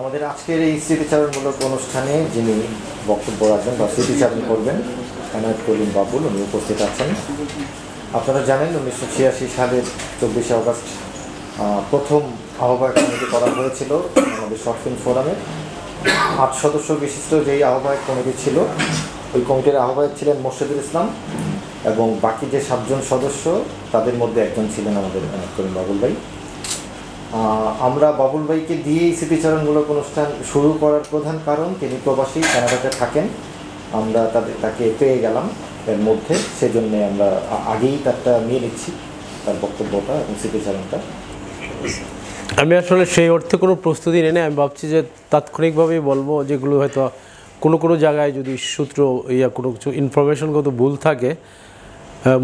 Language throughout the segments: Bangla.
আমাদের আজকের এই স্মৃতিচারণমূলক অনুষ্ঠানে যিনি বক্তব্য রাখবেন বা স্মৃতিচারণ করবেন এনায়েত করিম বাবুল, উনি উপস্থিত আছেন। আপনারা জানেন 1986 সালের 24শে আগস্ট প্রথম আহ্বায়ক কমিটি করা হয়েছিল আমাদের শর্ট ফিল্ম ফোরামে। 8 সদস্য বিশিষ্ট যেই আহ্বায়ক কমিটি ছিল, ওই কমিটির আহ্বায়ক ছিলেন মোর্শেদুল ইসলাম এবং বাকি যে 7 জন সদস্য তাদের মধ্যে একজন ছিলেন আমাদের এনায়েত করিম বাবুল ভাই। আমরা বাবুল ভাইকে দিয়েই স্মৃতিচারণমূলক অনুষ্ঠান শুরু করার প্রধান কারণ তিনি প্রবাসী, কানাডাতে থাকেন। আমরা তাকে পেয়ে গেলাম এর মধ্যে, সেজন্য আমরা আগেই তারটা নিয়ে নিচ্ছি, তার বক্তব্যটা এবং স্মৃতিচারণটা। আমি আসলে সেই অর্থে কোনো প্রস্তুতি নেই। আমি ভাবছি যে তাৎক্ষণিকভাবেই বলবো, যেগুলো হয়তো কোনো জায়গায় যদি সূত্র কোনো কিছু ইনফরমেশনগত ভুল থাকে।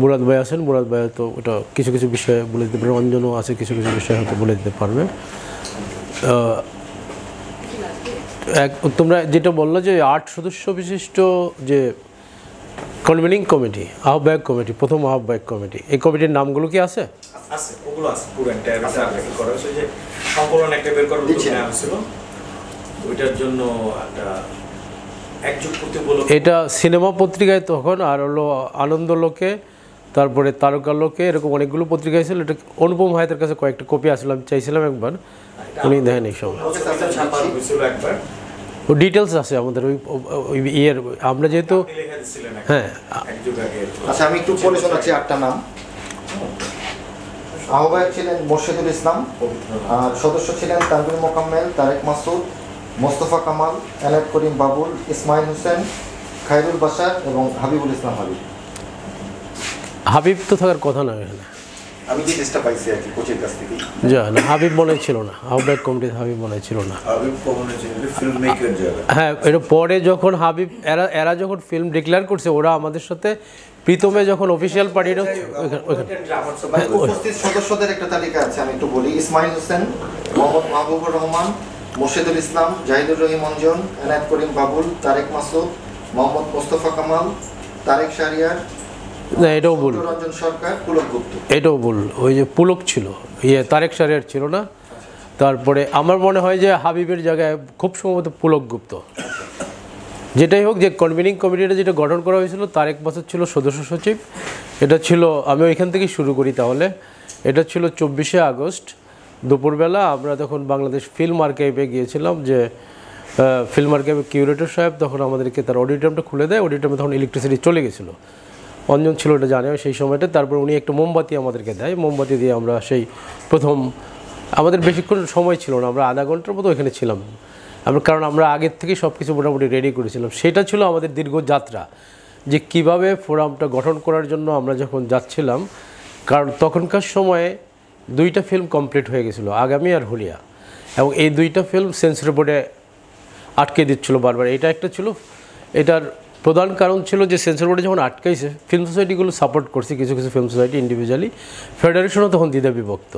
মুরাদ ভাই আছেন, মুরাদ ভাই তো ওটা কিছু বিষয়ে বলে দিতে পারবে, অঞ্জনও আছে কিছু বিষয়ে হয়তো বলে দিতে পারবে। তোমরা যেটা বললো যে 8 সদস্য বিশিষ্ট যে কনভেনিং কমিটি, আহ্বায়ক কমিটি, প্রথম আহ্বায়ক কমিটি, এই কমিটির নামগুলো কি আছে? আছে, ওগুলো আছে পুরো এন্টায়ার করা হয়েছে। যে সংকলন একটা বের করার উদ্যোগ নেওয়া হয়েছিল, ওইটার জন্য একটা একযোগ করতে বলো। এটা সিনেমা পত্রিকায় তখন, আর হলো আনন্দলোকে, তারপরে তারকালোকে, এরকম অনেকগুলো পত্রিকায় ছিল। এটা অনুপম হায়তের কাছে কয়েকটা কপি আসলাম, চাইছিলাম একবার, উনি দেখেন এই সময় ডিটেলস আছে আমাদের ওই ইয়ের। আমরা যেহেতু হ্যাঁ, আচ্ছা আমি একটু পড়ে শোনাচ্ছি 8টা নাম। আহ্বায়ক ছিলেন মোর্শেদুল ইসলাম, আর সদস্য ছিলেন তানভীর মোকাম্মেল, তারেক মাসুদ, মোস্তফা কামাল, এনায়েত করিম বাবুল, ইসমাইল হোসেন, খায়রুল বাশার এবং হাবিবুল ইসলাম হাবিব। হাবিব তো থাকার কথা না এখানে, আমি যে লিস্টটা পাইছি আর কি কোচের কাছ থেকে। না, হাবিব মনে ছিল না, আহ্বায়ক কমিটির হাবিব মনে ছিল না। হাবিব মনে ছিল ফিল্ম মেকার যাবে। হ্যাঁ, এটা পরে যখন হাবিব এরা যখন ফিল্ম ডিক্লেয়ার করছে, ওরা আমাদের সাথে প্রীতমে যখন অফিসিয়াল পার্টিটা উপস্থিত সদস্যদের একটা তালিকা আছে, আমি একটু বলি। ইসমাইল হোসেন, মোহাম্মদ মাহবুবুর রহমান, মোর্শেদুল ইসলাম, জাহিদুর রহিম অঞ্জন, এনায়েত করিম বাবুল, তারেক মাসুদ, মোহাম্মদ মোস্তফা কামাল, তারেক শাহরিয়ার, না এটাও ভুল, রঞ্জন সরকার, পুলক গুপ্ত। এটাও ভুল, ওই যে পুলক ছিল, তারেক শাহরিয়ার ছিল না। তারপরে আমার মনে হয় যে হাবিবের জায়গায় খুব সম্ভবত পুলক গুপ্ত। যেটাই হোক, যে কনভেনিং কমিটিটা যেটা গঠন করা হয়েছিল, তারেক মাসুদ ছিল সদস্য সচিব। এটা ছিল, আমি ওইখান থেকেই শুরু করি তাহলে। এটা ছিল 24শে আগস্ট দুপুরবেলা। আমরা তখন বাংলাদেশ ফিল্ম আর্কাইভে গিয়েছিলাম, যে ফিল্ম আর্কাইভের কিউরেটর সাহেব তখন আমাদেরকে তার অডিটোরিয়ামটা খুলে দেয়। অডিটোরিয়ামে তখন ইলেকট্রিসিটি চলে গেছিলো, অঞ্জন ছিল, এটা জানে সেই সময়টা। তারপর উনি একটা মোমবাতি আমাদেরকে দেয়, মোমবাতি দিয়ে আমরা সেই প্রথম, আমাদের বেশিক্ষণ সময় ছিল না, আমরা আধা ঘন্টার মতো এখানে ছিলাম আমরা, কারণ আমরা আগের থেকেই সব কিছু মোটামুটি রেডি করেছিলাম। সেটা ছিল আমাদের দীর্ঘ যাত্রা, যে কিভাবে ফোরামটা গঠন করার জন্য আমরা যখন যাচ্ছিলাম। কারণ তখনকার সময়ে 2টা ফিল্ম কমপ্লিট হয়ে গেছিলো, আগামী আর হুলিয়া, এবং এই 2টা ফিল্ম সেন্সর বোর্ডে আটকে দিচ্ছিলো বারবার। এটা একটা ছিল, এটার প্রধান কারণ ছিল যে সেন্সর বোর্ডে যখন আটকাইছে, ফিল্ম সোসাইটিগুলো সাপোর্ট করছে, কিছু ফিল্ম সোসাইটি ইন্ডিভিজুয়ালি, ফেডারেশনও তখন দ্বিধা বিভক্ত।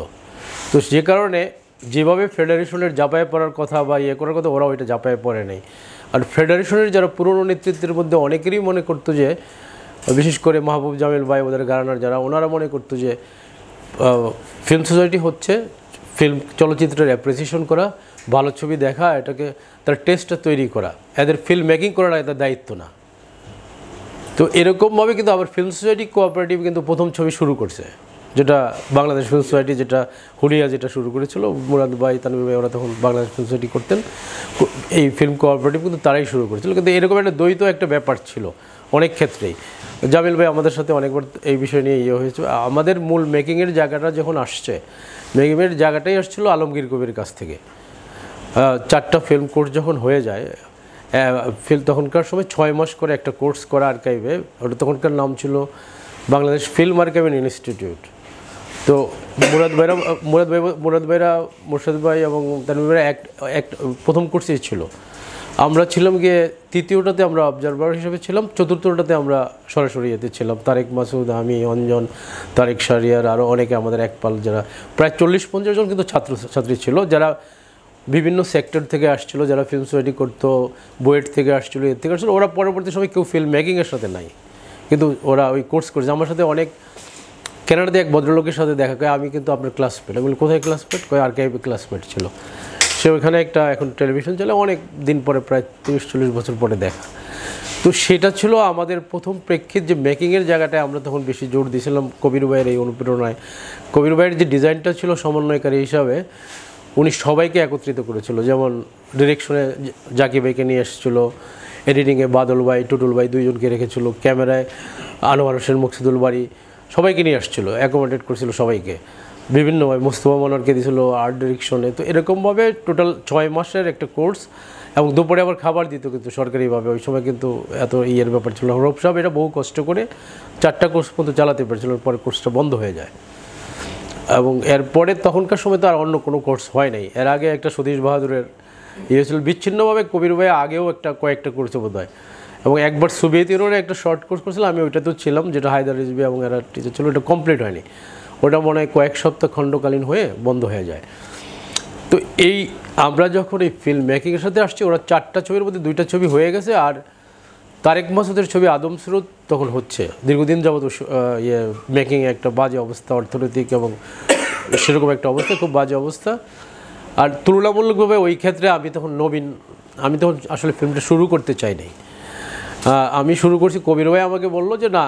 তো যে কারণে যেভাবে ফেডারেশনের জাপায় পড়ার কথা বা করার কথা, ওরাও এটা জাপায় পড়ে নেই। আর ফেডারেশনের যারা পুরনো নেতৃত্বের মধ্যে অনেকেরই মনে করতো যে, বিশেষ করে মাহবুব জামিল ভাই, ওদের গারানার যারা, ওনারা মনে করতো যে ফিল্ম সোসাইটি হচ্ছে ফিল্ম চলচ্চিত্রের অ্যাপ্রিসিয়েশন করা, ভালো ছবি দেখা, এটাকে তার টেস্টটা তৈরি করা, এদের ফিল্ম মেকিং করাটা এদের দায়িত্ব না। তো এরকমভাবে কিন্তু আবার ফিল্ম সোসাইটি কোঅপারেটিভ কিন্তু প্রথম ছবি শুরু করছে, যেটা বাংলাদেশ ফিল্ম সোসাইটি, যেটা হুলিয়া যেটা শুরু করেছিল মুরাদ ভাই, তানভীর ভাই, ওরা তখন বাংলাদেশ ফিল্ম সোসাইটি করতেন। এই ফিল্ম কোঅপারেটিভ কিন্তু তারাই শুরু করেছিল। কিন্তু এরকম একটা দ্বৈত একটা ব্যাপার ছিল অনেক ক্ষেত্রেই। জামিল ভাই আমাদের সাথে অনেকবার এই বিষয় নিয়ে হয়েছে। আমাদের মূল মেকিংয়ের জায়গাটা যখন আসছে, মেকিংয়ের জায়গাটাই আসছিল আলমগীর কবির কাছ থেকে। 4টা ফিল্ম কোর্স যখন হয়ে যায়, তখনকার সময় 6 মাস করে একটা কোর্স করা আর্কাইভে, ওটা তখনকার নাম ছিল বাংলাদেশ ফিল্ম আর্কাইভ ইনস্টিটিউট। তো মুরাদ ভাইরা, মোর্শেদ ভাই এবং তানভীর ভাইরা এক প্রথম কোর্সেই ছিল। আমরা ছিলাম গিয়ে 3য়টাতে আমরা অবজারভার হিসেবে ছিলাম, 4র্থটাতে আমরা সরাসরি এতে ছিলাম। তারেক মাসুদ, আমি, অঞ্জন, তারেক শাহরিয়ার, আরও অনেকে, আমাদের একপাল, যারা প্রায় 40-50 জন কিন্তু ছাত্রছাত্রী ছিল, যারা বিভিন্ন সেক্টর থেকে আসছিল, যারা ফিল্ম সোসাইটি করতো, বুয়েট থেকে আসছিলো, এর থেকে আসছিলো। ওরা পরবর্তী সময় কেউ ফিল্ম মেকিংয়ের সাথে নাই, কিন্তু ওরা ওই কোর্স করেছে। আমার সাথে অনেক কানাডাতে এক ভদ্রলোকের সাথে দেখা, কয় আমি কিন্তু আপনার ক্লাসমেট। আমি বলি কোথায় ক্লাসমেট? কয় আর্কাইভে ক্লাসমেট ছিল। সে ওখানে একটা এখন টেলিভিশন চলে অনেক দিন পরে, প্রায় 30-40 বছর পরে দেখা। তো সেটা ছিল আমাদের প্রথম প্রেক্ষিত যে মেকিংয়ের জায়গাটায় আমরা তখন বেশি জোর দিয়েছিলাম কবির ভাইয়ের এই অনুপ্রেরণায়। কবির ভাইয়ের যে ডিজাইনটা ছিল সমন্বয়কারী হিসাবে, উনি সবাইকে একত্রিত করেছিল। যেমন ডিরেকশনে জাকি ভাইকে নিয়ে এসেছিলো, এডিটিংয়ে বাদল ভাই, টুটুল ভাই দুইজনকে রেখেছিল, ক্যামেরায় আনোয়ার হোসেন, মকসুদুল বাড়ি সবাইকে নিয়ে আসছিলো, অ্যাকোমোডেট করেছিল সবাইকে বিভিন্নভাবে। মোস্তফা মনোয়ারকে দিয়েছিল আর্ট ডিরেকশনে। তো এরকমভাবে টোটাল 6 মাসের একটা কোর্স, এবং দুপুরে আবার খাবার দিত কিন্তু সরকারিভাবে। ওই সময় কিন্তু এত ইয়ের ব্যাপার ছিল। রূপ সাহেব এটা বহু কষ্ট করে 4টা কোর্স পর্যন্ত চালাতে পেরেছিল, পরে কোর্সটা বন্ধ হয়ে যায়। এবং এরপরে তখনকার সময় তো আর অন্য কোনো কোর্স হয় নাই। এর আগে একটা সতীশ বাহাদুরের ইয়ে ছিল বিচ্ছিন্নভাবে, কবির ভাই আগেও কয়েকটা করছে বোধ হয়, এবং একবার সোভিয়েত ইউনিয়নে একটা শর্ট কোর্স করছিলাম, আমি ওইটাতেও ছিলাম, যেটা হায়দার রিজভী এবং এরা টিচার ছিল। ওটা কমপ্লিট হয়নি, ওটা মনে হয় কয়েক সপ্তাহ খণ্ডকালীন হয়ে বন্ধ হয়ে যায়। তো এই আমরা যখন এই ফিল্ম মেকিংয়ের সাথে আসছি, ওরা 4টা ছবির মধ্যে 2টা ছবি হয়ে গেছে, আর তারেক মাসুদের ছবি আদম সুরত তখন হচ্ছে। দীর্ঘদিন যাবত ইয়ে মেকিংয়ে একটা বাজে অবস্থা, অর্থনৈতিক এবং সেরকম একটা অবস্থা, খুব বাজে অবস্থা। আর তুলনামূলকভাবে ওই ক্ষেত্রে আমি তখন নবীন, আমি তখন আসলে ফিল্মটা শুরু করতে চাই নাই। আমি শুরু করছি, কবির ভাই আমাকে বললো যে না,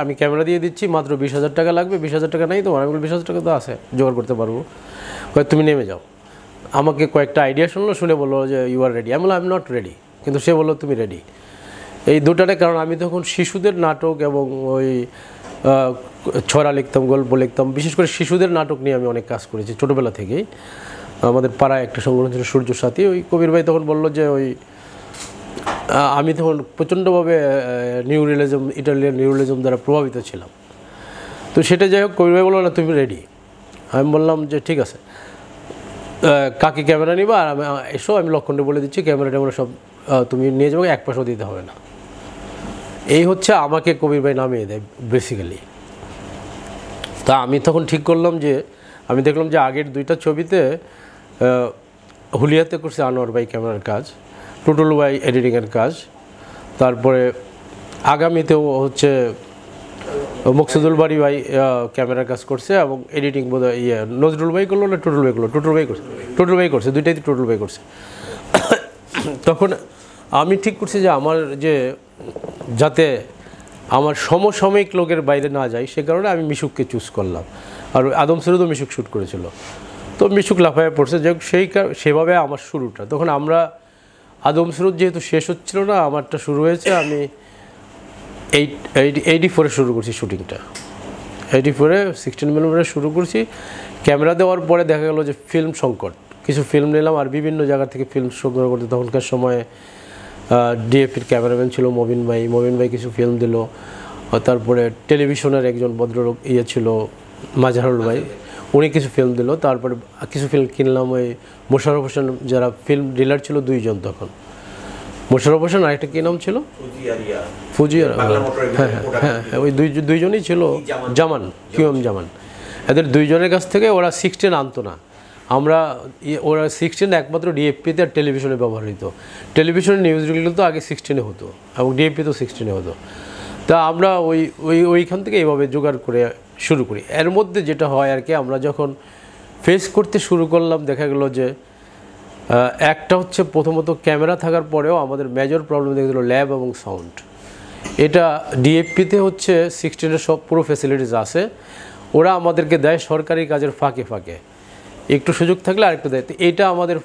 আমি ক্যামেরা দিয়ে দিচ্ছি, মাত্র 20,000 টাকা লাগবে। 20,000 টাকা নাই তোমার? আমি বলি 20,000 টাকা তো আছে, জোগাড় করতে পারবো। তুমি নেমে যাও। আমাকে কয়েকটা আইডিয়া শুনলো, শুনে বললো যে ইউ আর রেডি। আমি বললাম আই এম নট রেডি, কিন্তু সে বললো তুমি রেডি। এই দুটারে, কারণ আমি তখন শিশুদের নাটক এবং ওই ছড়া লিখতাম, গল্প লিখতাম, বিশেষ করে শিশুদের নাটক নিয়ে আমি অনেক কাজ করেছি ছোটোবেলা থেকেই। আমাদের পাড়ায় একটা সংগঠন ছিল সূর্য সাথী। ওই কবির ভাই তখন বললো যে ওই আমি তখন প্রচণ্ডভাবে new realism, Italian new realism দ্বারা প্রভাবিত ছিলাম। তো সেটা যাই হোক, কবির ভাই বললো না তুমি রেডি। আমি বললাম যে ঠিক আছে, কাকে ক্যামেরা নিবা, আর আমি এসো, আমি লক্ষণে বলে দিচ্ছি, ক্যামেরা ট্যামেরা সব তুমি নিয়ে যাবো, 1 পয়সাও দিতে হবে না। এই হচ্ছে আমাকে কবির ভাই নামিয়ে দেয় বেসিক্যালি। তা আমি তখন ঠিক করলাম যে, আমি দেখলাম যে আগের 2টা ছবিতে হুলিয়াতে করছে আনোয়ার ভাই ক্যামেরার কাজ, টুটুল ভাই এডিটিংয়ের কাজ, তারপরে আগামীতেও হচ্ছে মকসুদুল বাড়ি ভাই ক্যামেরার কাজ করছে, এবং এডিটিং বোধ হয় নজরুল ভাই করলো না টুটুল ভাই করলো? টুটুল ভাই করছে, 2টাই টুটুল ভাই করছে। তখন আমি ঠিক করছি যে আমার যাতে আমার সমসাময়িক লোকের বাইরে না যায়, সে কারণে আমি মিশুককে চুজ করলাম। আর আদম সুরতও মিশুক শ্যুট করেছিল, তো মিশুক লাফায় পড়ছে। যাই হোক, সেভাবে আমার শুরুটা। তখন আমরা আদম সুরত যেহেতু শেষ হচ্ছিল না, আমারটা শুরু হয়েছে, আমি 84-এ শুরু করছি শুটিংটা। 84-এ 16mm শুরু করছি। ক্যামেরা দেওয়ার পরে দেখা গেলো যে ফিল্ম সংকট, কিছু ফিল্ম নিলাম, আর বিভিন্ন জায়গা থেকে ফিল্ম সংগ্রহ করতে। তখনকার সময়ে ডিএপির ক্যামেরাম্যান ছিল মবিন ভাই কিছু ফিল্ম দিল। তারপরে টেলিভিশনের একজন ভদ্রলোক ছিল মাজহারুল ভাই, উনি কিছু ফিল্ম দিল। তারপরে কিছু ফিল্ম কিনলাম ওই মোশাররফ হোসেন, যারা ফিল্ম ডিলার ছিল 2জন তখন, মোশাররফ হোসেন আরেকটা কী নাম ছিল, ফুজিয়ার, হ্যাঁ, ওই দুইজনই ছিল, জামান, কিউএম জামান। এদের 2জনের কাছ থেকে ওরা 16 আনতো না। ওরা 16 একমাত্র ডিএফপিতে আর টেলিভিশনে ব্যবহৃত। টেলিভিশনের নিউজগুলো তো আগে 16-এ হতো, এবং ডিএফপিতেও 16-এ হতো। তা আমরা ওইখান থেকে এইভাবে জোগাড় করে শুরু করি। এর মধ্যে যেটা হয় আর কি, আমরা যখন ফেস করতে শুরু করলাম, দেখা গেলো যে একটা হচ্ছে প্রথমত ক্যামেরা থাকার পরেও আমাদের মেজর প্রবলেম দেখা গেলো ল্যাব এবং সাউন্ড। এটা ডিএফপিতে হচ্ছে 16-এর সব পুরো ফ্যাসিলিটিস আছে, ওরা আমাদেরকে দেয় সরকারি কাজের ফাঁকে ফাঁকে, একটু সুযোগ থাকলে আরেকটু দেয়। তো এইটা আমাদের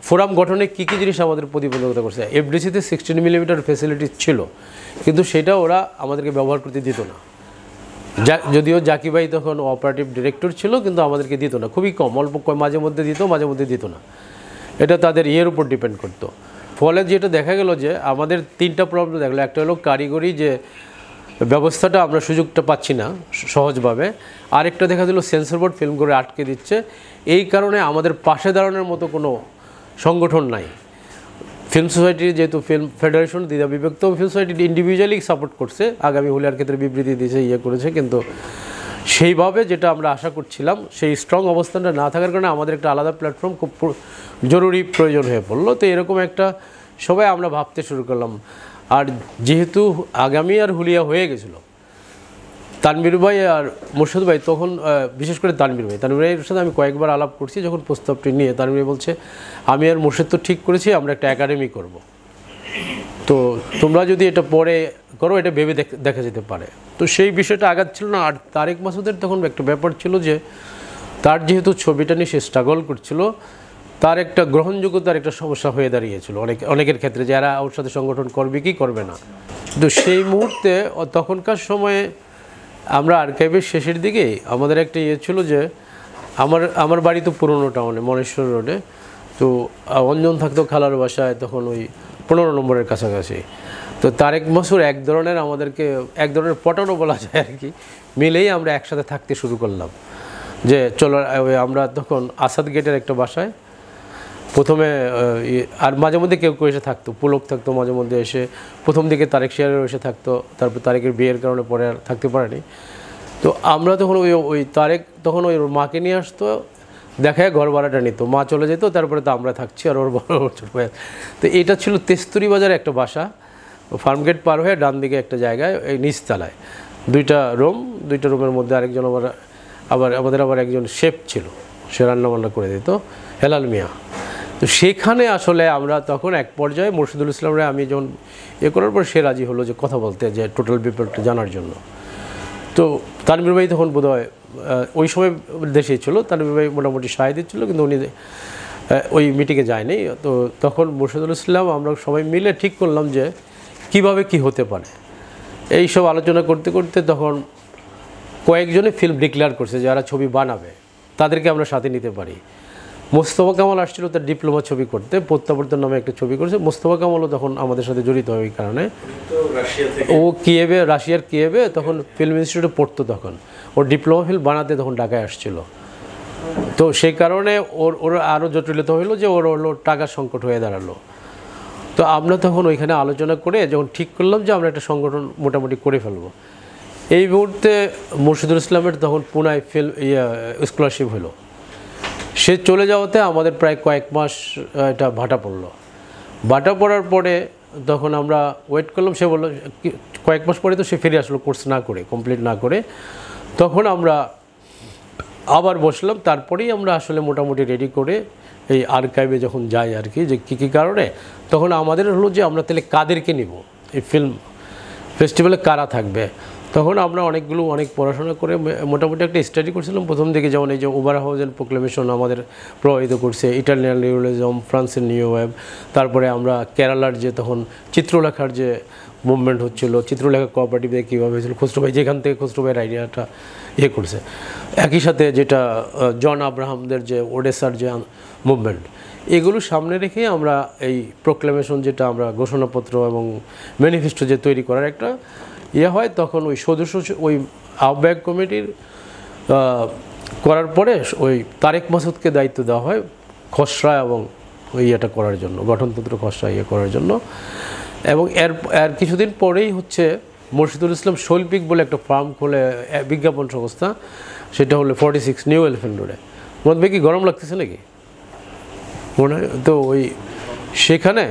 ফোরাম গঠনে কী কী জিনিস আমাদের প্রতিবন্ধকতা করছে। এফডিসিতে 16mm ফ্যাসিলিটি ছিল, কিন্তু সেটা ওরা আমাদেরকে ব্যবহার করতে দিত না। যদিও জাকি ভাই তখন অপারেটিভ ডিরেক্টর ছিল, কিন্তু আমাদেরকে দিত না, খুবই কম, অল্প মাঝে মধ্যে দিত, মাঝে মধ্যে দিত না। এটা তাদের ইয়ের উপর ডিপেন্ড করতো। ফলে যেটা দেখা গেল যে আমাদের 3টা প্রবলেম দেখলো। একটা হলো কারিগরি যে ব্যবস্থাটা, আমরা সুযোগটা পাচ্ছি না সহজভাবে। আরেকটা দেখা দিল সেন্সর বোর্ড ফিল্ম করে আটকে দিচ্ছে। এই কারণে আমাদের পাশে দাঁড়ানোর মতো কোনো সংগঠন নাই। ফিল্ম সোসাইটির যেহেতু ফিল্ম ফেডারেশন দ্বিধা বিভক্ত, ফিল্ম সোসাইটি ইন্ডিভিজুয়ালি সাপোর্ট করছে, আগামী হুলিয়ার ক্ষেত্রে বিবৃতি দিয়েছে, করেছে, কিন্তু সেইভাবে যেটা আমরা আশা করছিলাম সেই স্ট্রং অবস্থানটা না থাকার কারণে আমাদের একটা আলাদা প্ল্যাটফর্ম খুব জরুরি প্রয়োজন হয়ে পড়লো। তো এরকম একটা সবাই আমরা ভাবতে শুরু করলাম। আর যেহেতু আগামী আর হুলিয়া হয়ে গেছিলো, তানভীর ভাই আর মোর্শেদ ভাই তখন বিশেষ করে তানভীর ভাইয়ের সাথে আমি কয়েকবার আলাপ করছি যখন প্রস্তাবটি নিয়ে। তানভীর ভাই বলছে আমি আর মোর্শেদ তো ঠিক করেছি আমরা একটা একাডেমি করব, তো তোমরা যদি এটা পরে করো এটা ভেবে দেখা যেতে পারে। তো সেই বিষয়টা আগাচ্ছিল না। আর তারেক মাসুদের তখন একটা ব্যাপার ছিল যে তার যেহেতু ছবিটা নিয়ে সে স্ট্রাগল করছিল, তার একটা গ্রহণযোগ্যতার একটা সমস্যা হয়ে দাঁড়িয়েছিল অনেকের ক্ষেত্রে, যারা ওর সাথে সংগঠন করবে কি করবে না। তো সেই মুহূর্তে তখনকার সময়ে আমরা আর্কাইভের শেষের দিকে আমাদের একটা ইয়ে ছিল যে আমার বাড়ি তো পুরনো টাউনে মনেশ্বর রোডে, তো অঞ্জন থাকতো খালার বাসায় তখন ওই 15 নম্বরের কাছাকাছি। তো তারেক মাসুদ এক ধরনের পটানো বলা যায় আর কি, মিলেই আমরা একসাথে থাকতে শুরু করলাম যে চলো আমরা তখন আসাদ গেটের একটা বাসায় প্রথমে, আর মাঝে মধ্যে কেউ কেউ এসে থাকতো, পুলক থাকতো মাঝে মধ্যে এসে, প্রথম দিকে তারেক শেয়ারের এসে থাকতো, তারপর তারেকের বিয়ের কারণে পরে আর থাকতে পারেনি। তো আমরা তখন ওই তারেক তখন ওই মাকে নিয়ে আসতো, দেখায় ঘর ভাড়াটা নিত, মা চলে যেত, তারপরে তো আমরা থাকছি আর ওর বড় ছোট ভাই। তো এটা ছিল তেস্তুরি বাজারে একটা বাসা, ফার্মগেট পার হয়ে ডান দিকে একটা জায়গায় এই নিচতলায় 2টা রুমের মধ্যে আরেকজন আমাদের একজন শেফ ছিল, সে রান্নাবান্না করে দিত, হেলাল মিয়া। তো সেখানে আসলে আমরা তখন এক পর্যায়ে মুর্শিদুল ইসলামরা আমি যখন করার পর সে রাজি হলো যে কথা বলতে, যে টোটাল ব্যাপারটা জানার জন্য। তো তানভীর ভাই তখন বোধহয় ওই সময় দেশেই ছিল, তানভীর ভাই মোটামুটি সাহায্য দিচ্ছিল, কিন্তু উনি ওই মিটিংয়ে যায়নি। তো তখন মুর্শিদুল ইসলাম আমরা সবাই মিলে ঠিক করলাম যে কিভাবে কি হতে পারে। এই সব আলোচনা করতে করতে তখন কয়েকজনে ফিল্ম ডিক্লেয়ার করছে যারা ছবি বানাবে তাদেরকে আমরা সাথে নিতে পারি। মোস্তফা কামাল আসছিল তার ডিপ্লোমা ছবি করতে, প্রত্যাবর্তন নামে একটা ছবি করেছে। মোস্তফা কামালও তখন আমাদের সাথে জড়িত হয়, ওই কারণে ও রাশিয়ার কিয়েভে তখন ফিল্ম ইনস্টিটিউটে পড়তো, তখন ওর ডিপ্লোমা ফিল্ম বানাতে তখন ঢাকায় আসছিল। তো সেই কারণে ওর আরও জটিলতা হইলো যে ওর টাকার সংকট হয়ে দাঁড়ালো। তো আমরা তখন ওইখানে আলোচনা করে যখন ঠিক করলাম যে আমরা একটা সংগঠন মোটামুটি করে ফেলবো, এই মুহূর্তে মুর্শিদুল ইসলামের তখন পুনায় স্কলারশিপ হলো। সে চলে যাওয়াতে আমাদের প্রায় কয়েক মাস এটা ভাটা পড়লো। ভাটা পড়ার পরে তখন আমরা ওয়েট করলাম, সে বললো কয়েক মাস পরে তো সে ফিরে আসলো কোর্স না করে, কমপ্লিট না করে। তখন আমরা আবার বসলাম, তারপরেই আমরা আসলে মোটামুটি রেডি করে এই আর্কাইভে যখন যাই আর কি, যে কী কী কারণে, তখন আমাদের হলো যে আমরা তাহলে কাদেরকে নিব, এই ফিল্ম ফেস্টিভ্যালে কারা থাকবে। তখন আমরা অনেক পড়াশোনা করে মোটামুটি একটা স্টাডি করছিলাম। প্রথম দিকে যেমন এই যে ওভারহাউজেন প্রোক্লেমেশন আমাদের প্রভাবিত করছে, ইটালিয়ান নিউরালিজম, ফ্রান্সের নিউ ওয়েভ, তারপরে আমরা কেরালার যে তখন চিত্রলেখার যে মুভমেন্ট হচ্ছিলো, চিত্রলেখা কোঅপারেটিভে কীভাবে হয়েছিল, খসরু ভাই যেখান থেকে খসরু ভাইয়ের আইডিয়াটা করছে, একই সাথে যেটা জন আব্রাহামদের যে ওডেসার যে মুভমেন্ট, এগুলো সামনে রেখে আমরা এই প্রোক্লেমেশন যেটা আমরা ঘোষণাপত্র এবং ম্যানিফেস্টো যে তৈরি করার একটা হয়, তখন ওই সদস্য ওই আহ্বায়ক কমিটির করার পরে ওই তারেক মাসুদকে দায়িত্ব দেওয়া হয় খসড়া এবং ওই এটা করার জন্য, গঠনতন্ত্র খসড়া করার জন্য। এবং এর কিছুদিন পরেই হচ্ছে মুর্শিদুল ইসলাম শৈল্পিক বলে একটা ফার্ম খোলে, বিজ্ঞাপন সংস্থা, সেটা হলো 46 নিউ এলিফ্যান্ট রোডে। মনে হয় কি গরম লাগতেছে নাকি মনে হয়? তো ওই সেখানে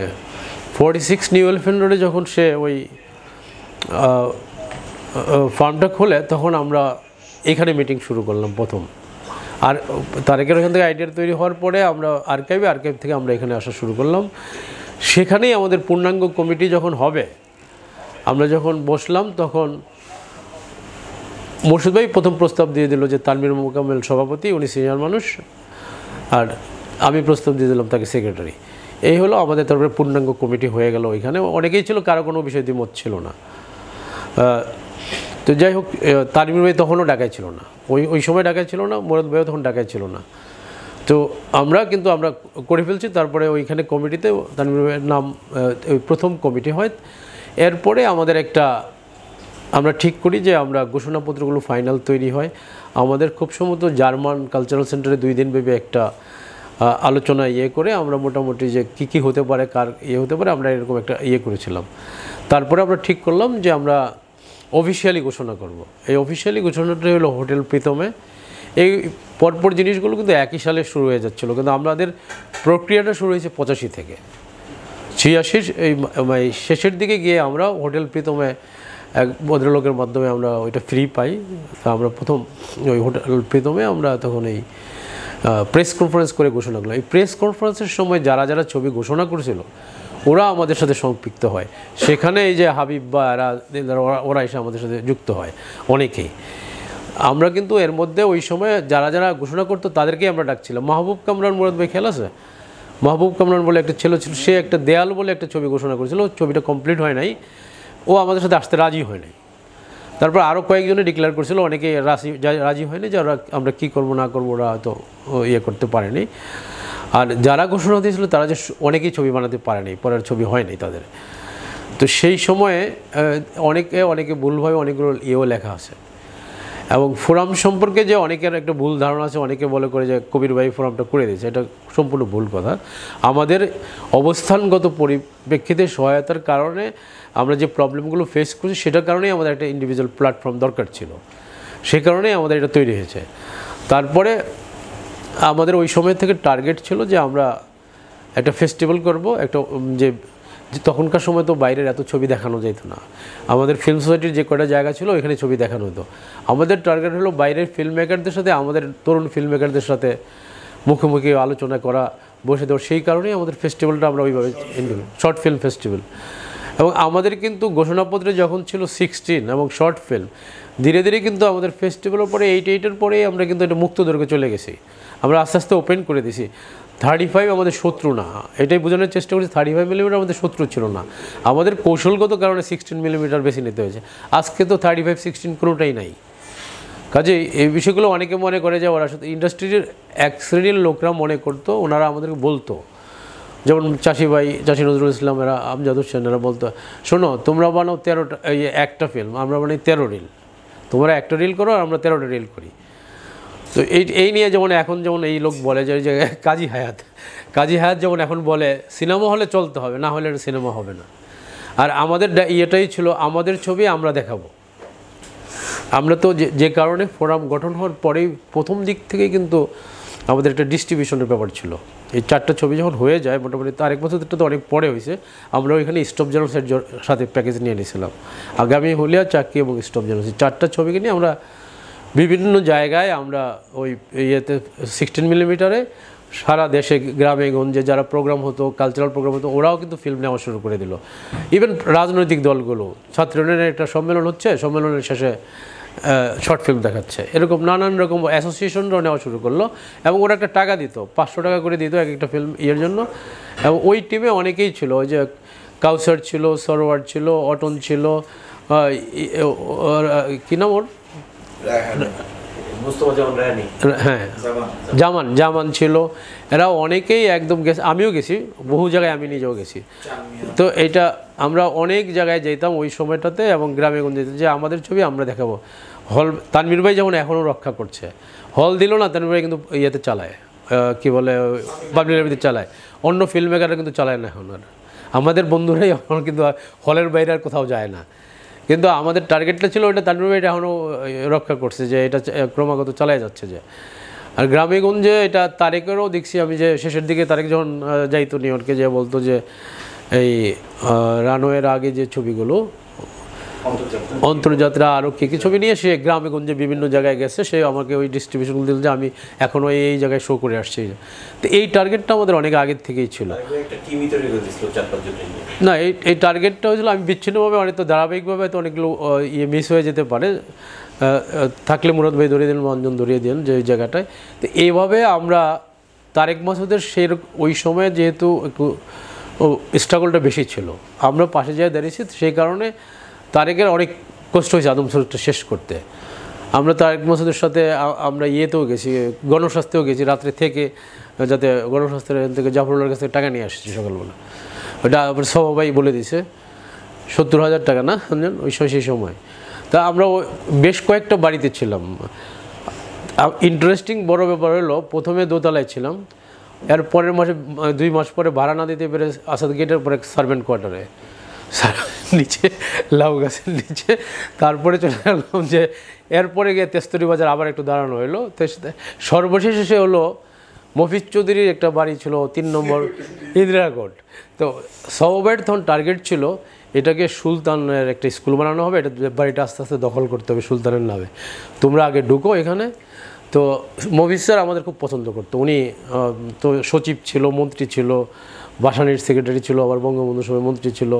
46 নিউ এলিফ্যান্ট রোডে যখন সে ওই ফার্মটা খোলে, তখন আমরা এখানে মিটিং শুরু করলাম প্রথম। আর তারেকের ওখান থেকে আইডিয়া তৈরি হওয়ার পরে আমরা আর্কাইভ থেকে আমরা এখানে আসা শুরু করলাম। সেখানেই আমাদের পূর্ণাঙ্গ কমিটি যখন হবে, আমরা যখন বসলাম তখন মোর্শেদ ভাই প্রথম প্রস্তাব দিয়ে দিল যে তানভীর মোকাম্মেল সভাপতি, উনি সিনিয়র মানুষ, আর আমি প্রস্তাব দিয়ে দিলাম তাকে সেক্রেটারি। এই হলো আমাদের তারপরে পূর্ণাঙ্গ কমিটি হয়ে গেল। ওইখানে অনেকেই ছিল, কারো কোনো বিষয় দ্বিমত ছিল না। তো যাই হোক, তানভীর ভাই তখনও ঢাকায় ছিল না, ওই সময় ঢাকায় ছিল না, মুরাদ ভাইও তখন ঢাকায় ছিল না। তো আমরা করে ফেলছি। তারপরে ওইখানে কমিটিতে তানভীর ভাইয়ের নাম ওই প্রথম কমিটি হয়। এরপরে আমাদের আমরা ঠিক করি যে আমরা ঘোষণাপত্রগুলো ফাইনাল তৈরি হয়। আমাদের খুব সম্ভবত জার্মান কালচারাল সেন্টারে 2 দিন ব্যাপী একটা আলোচনা করে আমরা মোটামুটি যে কী হতে পারে, কার হতে পারে, আমরা এরকম একটা করেছিলাম। তারপরে আমরা ঠিক করলাম যে আমরা অফিসিয়ালি ঘোষণা করব। এই অফিসিয়ালি ঘোষণাটা হলো হোটেল প্রীতমে। এই পরপর জিনিসগুলো কিন্তু একই সালে শুরু হয়ে যাচ্ছিলো, কিন্তু আমাদের প্রক্রিয়াটা শুরু হয়েছে 85 থেকে 86 এই শেষের দিকে গিয়ে আমরা হোটেল প্রীতমে এক ভদ্রলোকের মাধ্যমে আমরা ওইটা ফ্রি পাই। তো আমরা প্রথম ওই হোটেল প্রথমে আমরা তখন এই প্রেস কনফারেন্স করে ঘোষণা করলাম। এই প্রেস কনফারেন্সের সময় যারা যারা ছবি ঘোষণা করেছিল ওরা আমাদের সাথে সম্পৃক্ত হয়। সেখানে এই যে হাবিব বা ওরা এসে আমাদের সাথে যুক্ত হয় অনেকেই। আমরা কিন্তু এর মধ্যে ওই সময় যারা যারা ঘোষণা করতো তাদেরকেই আমরা ডাকছিলাম। মাহবুব কামরান মুরাদ ভাই খেয়াল আছে? মাহবুব কামরান বলে একটা ছেলে ছিল, সে একটা দেয়াল বলে একটা ছবি ঘোষণা করেছিল, ছবিটা কমপ্লিট হয় নাই, ও আমাদের সাথে আসতে রাজি হয় নাই। তারপর আরও কয়েকজনে ডিক্লেয়ার করেছিল, অনেকে রাজি হয়নি যে আমরা কী করবো না করবো ওরা হয়তো ইয়ে করতে পারেনি। আর যারা ঘোষণা দিয়েছিল তারা যে অনেকেই ছবি বানাতে পারেনি, পরের ছবি হয়নি তাদের। তো সেই সময়ে অনেকে ভুলভাবে অনেকগুলো ইয়েও লেখা আছে। এবং ফোরাম সম্পর্কে যে অনেকের একটা ভুল ধারণা আছে, অনেকে বলে করে যে কবির ভাই ফোরামটা করে দিয়েছে, এটা সম্পূর্ণ ভুল কথা। আমাদের অবস্থানগত পরিপ্রেক্ষিতে সহায়তার কারণে আমরা যে প্রবলেমগুলো ফেস করছি সেটার কারণেই আমাদের একটা ইন্ডিভিজুয়াল প্ল্যাটফর্ম দরকার ছিল, সে কারণেই আমাদের এটা তৈরি হয়েছে। তারপরে আমাদের ওই সময় থেকে টার্গেট ছিল যে আমরা একটা ফেস্টিভ্যাল করব, একটা যে তখনকার সময় তো বাইরের এত ছবি দেখানো যেত না। আমাদের ফিল্ম সোসাইটির যে কটা জায়গা ছিল ওইখানে ছবি দেখানো হতো। আমাদের টার্গেট হলো বাইরের ফিল্ম মেকারদের সাথে, আমাদের তরুণ ফিল্ম মেকারদের সাথে মুখোমুখি আলোচনা করা, বসে দেওয়া। সেই কারণেই আমাদের ফেস্টিভ্যালটা আমরা ওইভাবে শর্ট ফিল্ম ফেস্টিভ্যাল। এবং আমাদের কিন্তু ঘোষণাপত্রে যখন ছিল 16 এবং শর্ট ফিল্ম, ধীরে ধীরে কিন্তু আমাদের ফেস্টিভ্যালের পরে 8-8-এর পরেই আমরা কিন্তু এটা মুক্ত দৈর্ঘ্যে চলে গেছি। আমরা আস্তে আস্তে ওপেন করে দিছি। 35 আমাদের শত্রু না, এটাই বোঝানোর চেষ্টা করছি। 35 মিলিমিটার আমাদের শত্রু ছিল না, আমাদের কৌশলগত কারণে 16 মিলিমিটার বেশি নিতে হয়েছে। আজকে তো 35-16 কোনোটাই নাই। কাজেই এই বিষয়গুলো অনেকে মনে করে যে ওরা সাথে ইন্ডাস্ট্রির এক শ্রেণীর লোকরা মনে করতো, ওনারা আমাদেরকে বলতো, যেমন চাষি ভাই, চাষি নজরুল ইসলাম, এরা আমজাদ হোসেন, এরা বলতো শোনো তোমরা বানাও 13টা একটা ফিল্ম, আমরা বানাই 13 রিল, তোমরা একটা রিল করো আর আমরা 13টা রিল করি। তো এই নিয়ে যেমন এখন যেমন এই লোক বলে যে কাজী হায়াত যেমন এখন বলে সিনেমা হলে চলতে হবে, না হলে সিনেমা হবে না। আর আমাদের ইয়েটাই ছিল আমাদের ছবি আমরা দেখাবো। আমরা তো যে কারণে ফোরাম গঠন হওয়ার পরেই প্রথম দিক থেকেই কিন্তু আমাদের একটা ডিস্ট্রিবিউশনের ব্যাপার ছিল। এই 4টা ছবি যখন হয়ে যায়, মোটামুটি তার এক বছর তো অনেক পরে হয়েছে, আমরা ওইখানে স্টপ জেরক্সের সাথে প্যাকেজ নিয়ে নিয়েছিলাম। আগামী হুলিয়া, চাকি এবং স্টপ জেরক্স, 4টা ছবিকে নিয়ে আমরা বিভিন্ন জায়গায় আমরা ওই ইয়েতে 16 মিলিমিটারে সারা দেশে গ্রামে গঞ্জে যারা প্রোগ্রাম হতো, কালচারাল প্রোগ্রাম হতো, ওরাও কিন্তু ফিল্ম নেওয়া শুরু করে দিল। ইভেন রাজনৈতিক দলগুলো, ছাত্র ইউনিয়নের একটা সম্মেলন হচ্ছে, সম্মেলনের শেষে শর্ট ফিল্ম দেখাচ্ছে, এরকম নানান রকম অ্যাসোসিয়েশনরাও নেওয়া শুরু করলো। এবং ওরা একটা টাকা দিত, 500 টাকা করে দিত এক একটা ফিল্ম ইয়ের জন্য। এবং ওই টিমে অনেকেই ছিল, ওই যে কাউসার ছিল, সরোয়ার ছিল, অটন ছিল, কী নাম ওর, হ্যাঁ জামান ছিল, এরা অনেকেই একদম গেছে। আমিও গেছি বহু জায়গায়, আমি নিজেও গেছি। তো এটা আমরা অনেক জায়গায় যেতাম ওই সময়টাতে, এবং গ্রামে গঞ্জে যেতাম যে আমাদের ছবি আমরা দেখাবো। হল তানভীর ভাই যেমন এখনও রক্ষা করছে, হল দিল না, তানভীর ভাই কিন্তু ইয়েতে চালায়, কি বলে পাবলিকের ভিতরে চালায়, অন্য ফিল্ম মেকাররা কিন্তু চালায় না এখন। আর আমাদের বন্ধুরাই এখন কিন্তু হলের বাইরে আর কোথাও যায় না। কিন্তু আমাদের টার্গেটটা ছিল ওইটা, তানভীর ভাই এটা এখনও রক্ষা করছে, যে এটা ক্রমাগত চালায় যাচ্ছে। যে আর গ্রামেগঞ্জে এটা তারেকেরও দেখছি আমি, যে শেষের দিকে তারেক যখন যাইতো নিউ ইয়র্কে, যে বলতো যে এই রানওয়ের আগে যে ছবিগুলো, অন্তর্যাত্রা আরও কী ছবি নিয়ে সে গ্রামেগঞ্জে বিভিন্ন জায়গায় গেছে, সে আমাকে ওই ডিস্ট্রিবিউশনগুলো দিল যে আমি এখনও এই জায়গায় শো করে আসছি। তো এই টার্গেটটা আমাদের অনেক আগের থেকেই ছিল। না, এই টার্গেটটা হয়েছিল, আমি বিচ্ছিন্নভাবে অনেক তো ধারাবাহিকভাবে তো অনেকগুলো ইয়ে মিস হয়ে যেতে পারে, থাকলে মুরাদ ভাই ধরিয়ে দিন, মঞ্জন ধরিয়ে দিন যে ওই জায়গাটায়। তো এইভাবে আমরা তারেক মাসুদের ওই সময়ে যেহেতু একটু স্ট্রাগলটা বেশি ছিল, আমরা পাশে যাই দাঁড়িয়েছি, সেই কারণে তারেকের অনেক কষ্ট হয়েছে আদম শরীফটা শেষ করতে। আমরা তারেক মাসুদের সাথে আমরা ইয়েতেও গেছি, গণস্বাস্থ্যেও গেছি রাত্রে থেকে, যাতে গণস্বাস্থ্যের থেকে জাফরুল্লাহর কাছ থেকে টাকা নিয়ে আসছি সকালবেলা। ওটা আবার সবাই বলে দিছে 70,000 টাকা না ওই সেই সময়। তা আমরা বেশ কয়েকটা বাড়িতে ছিলাম। ইন্টারেস্টিং বড় ব্যাপার হলো, প্রথমে দোতলায় ছিলাম, এর পরের মাসে 2 মাস পরে ভাড়া না দিতে পেরে আসাদ গেটের পরে সার্ভেন্ট কোয়ার্টারে নিচে, লাউ গাছের নিচে। তারপরে চলে গেলাম যে এরপরে গিয়ে তেস্তরি বাজার আবার একটু দাঁড়ানো হলো। সর্বশেষে হলো মফিজ চৌধুরীর একটা বাড়ি ছিল 3 নম্বর ইন্দিরা কোর্ট। তো সবাইয়ের তখন টার্গেট ছিল এটাকে সুলতানের একটা স্কুল বানানো হবে, এটা বাড়িটা আস্তে আস্তে দখল করতে হবে সুলতানের নামে, তোমরা আগে ঢুকো এখানে। তো মফিজ স্যার আমাদের খুব পছন্দ করতো, উনি তো সচিব ছিল, মন্ত্রী ছিল, বাসানির সেক্রেটারি ছিল, আবার বঙ্গবন্ধু সময় মন্ত্রী ছিল।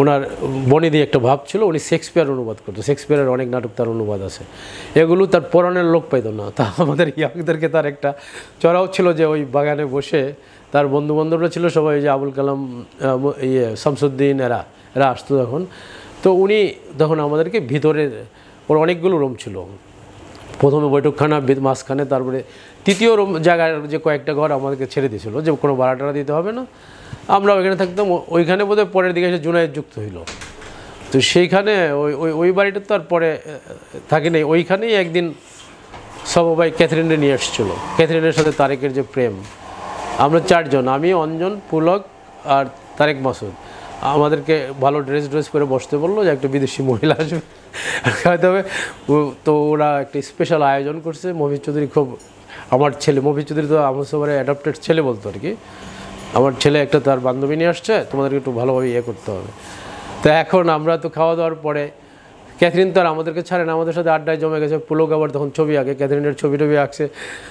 ওনার বনেদি একটা ভাব ছিল, উনি শেক্সপিয়ার অনুবাদ করতো, শেক্সপিয়ারের অনেক নাটক তার অনুবাদ আছে, এগুলো তার পড়ানোর লোক পাইতো না। তা আমাদের ইয়াংদেরকে তার একটা চড়াও ছিল যে ওই বাগানে বসে তার বন্ধুবান্ধবরা ছিল সবাই, যে আবুল কালাম, শামসুদ্দিন, এরা আসতো তখন। তো উনি তখন আমাদেরকে ভিতরে, ওর অনেকগুলো রুম ছিল, প্রথমে বৈঠকখানা, মাঝখানে, তারপরে তৃতীয় রুম জায়গার যে কয়েকটা ঘর আমাদেরকে ছেড়ে দিয়েছিল, যে কোনো ভাড়া টাড়া দিতে হবে না, আমরা ওইখানে থাকতাম। ওইখানে বোধহয় পরের দিকে এসে জুনায়েদ যুক্ত হইল, তো সেইখানে ওই বাড়িটা তো আর পরে থাকি নাই। ওইখানেই একদিন সবাই ক্যাথরিনে নিয়ে এসেছিলো, ক্যাথরিনের সাথে তারেকের যে প্রেম, আমরা চারজন, আমি, অঞ্জন, পুলক আর তারেক মাসুদ, আমাদেরকে ভালো ড্রেস করে বসতে বললো যে একটা বিদেশি মহিলা আসবে খাওয়াতে হবে। তো ওরা একটা স্পেশাল আয়োজন করছে। মফিজ চৌধুরী খুব, আমার ছেলে মফিজ চৌধুরী তো আমার সবার অ্যাডাপ্টেড ছেলে বলতো আর কি, আমার ছেলে একটা তার বান্ধবী নিয়ে আসছে, তোমাদেরকে একটু ভালোভাবে করতে হবে। তো এখন আমরা তো খাওয়া দাওয়ার পরে, ক্যাথরিন তো আর আমাদেরকে ছাড়ে না, আমাদের সাথে আড্ডায় জমে গেছে। পুলক আবার তখন ছবি আঁকে, ক্যাথরিনের ছবি আঁকছে,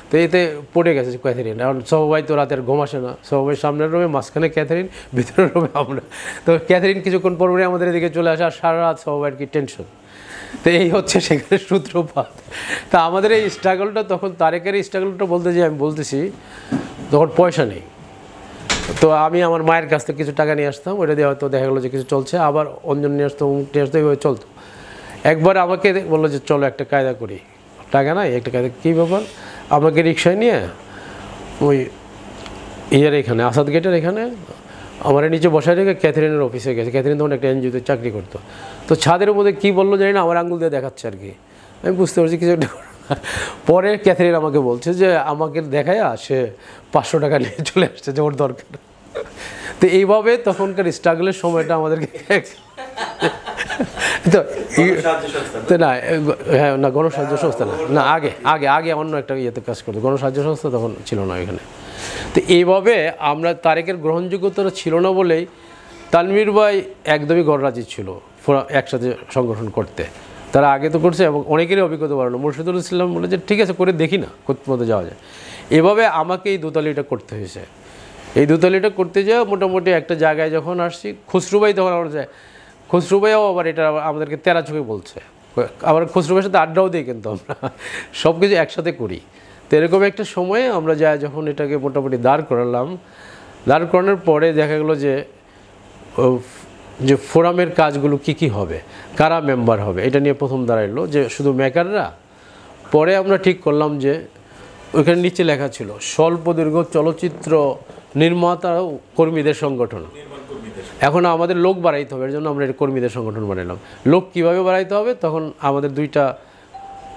তো এতে পড়ে গেছে ক্যাথরিন। এখন সবাই তো রাতের ঘুম আসে না, সবাই সামনের রুমে, মাঝখানে ক্যাথরিন, ভিতরের রুমে আমরা। তো ক্যাথরিন কিছুক্ষণ পরে আমাদের এদিকে চলে আসে, আর সারা রাত সবাই আর কি টেনশন। তো এই হচ্ছে সেখানে সূত্রপাত। তা আমাদের এই স্ট্রাগলটা তখন, তারেকের এই স্ট্রাগলটা বলতে যে আমি বলতেছি, তখন পয়সা নেই। তো আমি আমার মায়ের কাছ থেকে কিছু টাকা নিয়ে আসতাম, ওইটা দিয়ে হয়তো দেখা গেলো যে কিছু চলছে, আবার অঞ্জন নিয়ে আসতো, অমুক নিয়ে আসতো, এইভাবে চলতো। একবার আমাকে বললো যে চলো একটা কায়দা করি, টাকা নাই, একটা কায়দা। কী ব্যাপার? আমাকে রিক্সায় নিয়ে ওই এখানে আসাদ গেটের এখানে আমার নিচে বসায় রেখে ক্যাথরিনের অফিসে গেছে। ক্যাথরিন তখন একটা এনজিওতে চাকরি করতো। তো ছাদের মধ্যে কী বললো জানি না, আমার আঙুল দিয়ে দেখাচ্ছে আর কি, আমি বুঝতে পারছি কিছু একটা। পরে ক্যাথরিন আমাকে বলছে যে আমাকে দেখায় সে 500 টাকা নিয়ে চলে আসছে, যে ওর দরকার। তো এইভাবে তখনকার স্ট্রাগলের সময়টা আমাদেরকে তো না, হ্যাঁ না, গণসাহায্য সংস্থা না, আগে অন্য একটা ইয়েতে কাজ করতো, গণসাহায্য সংস্থা তখন ছিল না এখানে। তো এইভাবে আমরা, তারেকের গ্রহণযোগ্যতা ছিল না বলেই তানভীর ভাই একদমই গড়রাজি ছিল একসাথে সংগঠন করতে। তারা আগে তো করছে এবং অনেকেরই অভিজ্ঞতা বাড়ানো। মুর্শিদুল ইসলাম বলে যে ঠিক আছে করে দেখি না কোথাও যাওয়া যায়। এভাবে আমাকে এই দোতালিটা করতে হয়েছে। এই দোতালিটা করতে যাওয়া মোটামুটি একটা জায়গায় যখন আসছি, খুসরু ভাই তখন আমরা যায়, খুসরু ভাইও আবার এটা আমাদেরকে তেরা চোখে বলছে, আবার খুসরু ভাইয়ের সাথে আড্ডাও দিই, কিন্তু আমরা সব কিছু একসাথে করি। তো এরকম একটা সময়ে আমরা যাই, যখন এটাকে মোটামুটি দাঁড় করানোর পরে দেখা গেলো যে ফোরামের কাজগুলো কি হবে, কারা মেম্বার হবে, এটা নিয়ে প্রথম দাঁড়াইলো যে শুধু মেকাররা। পরে আমরা ঠিক করলাম যে ওইখানে নিচে লেখা ছিল স্বল্পদৈর্ঘ্য চলচ্চিত্র নির্মাতা কর্মীদের সংগঠন। এখন আমাদের লোক বাড়াইতে হবে, এর জন্য আমরা এটা কর্মীদের সংগঠন বানালাম। লোক কীভাবে বাড়াইতে হবে, তখন আমাদের 2টা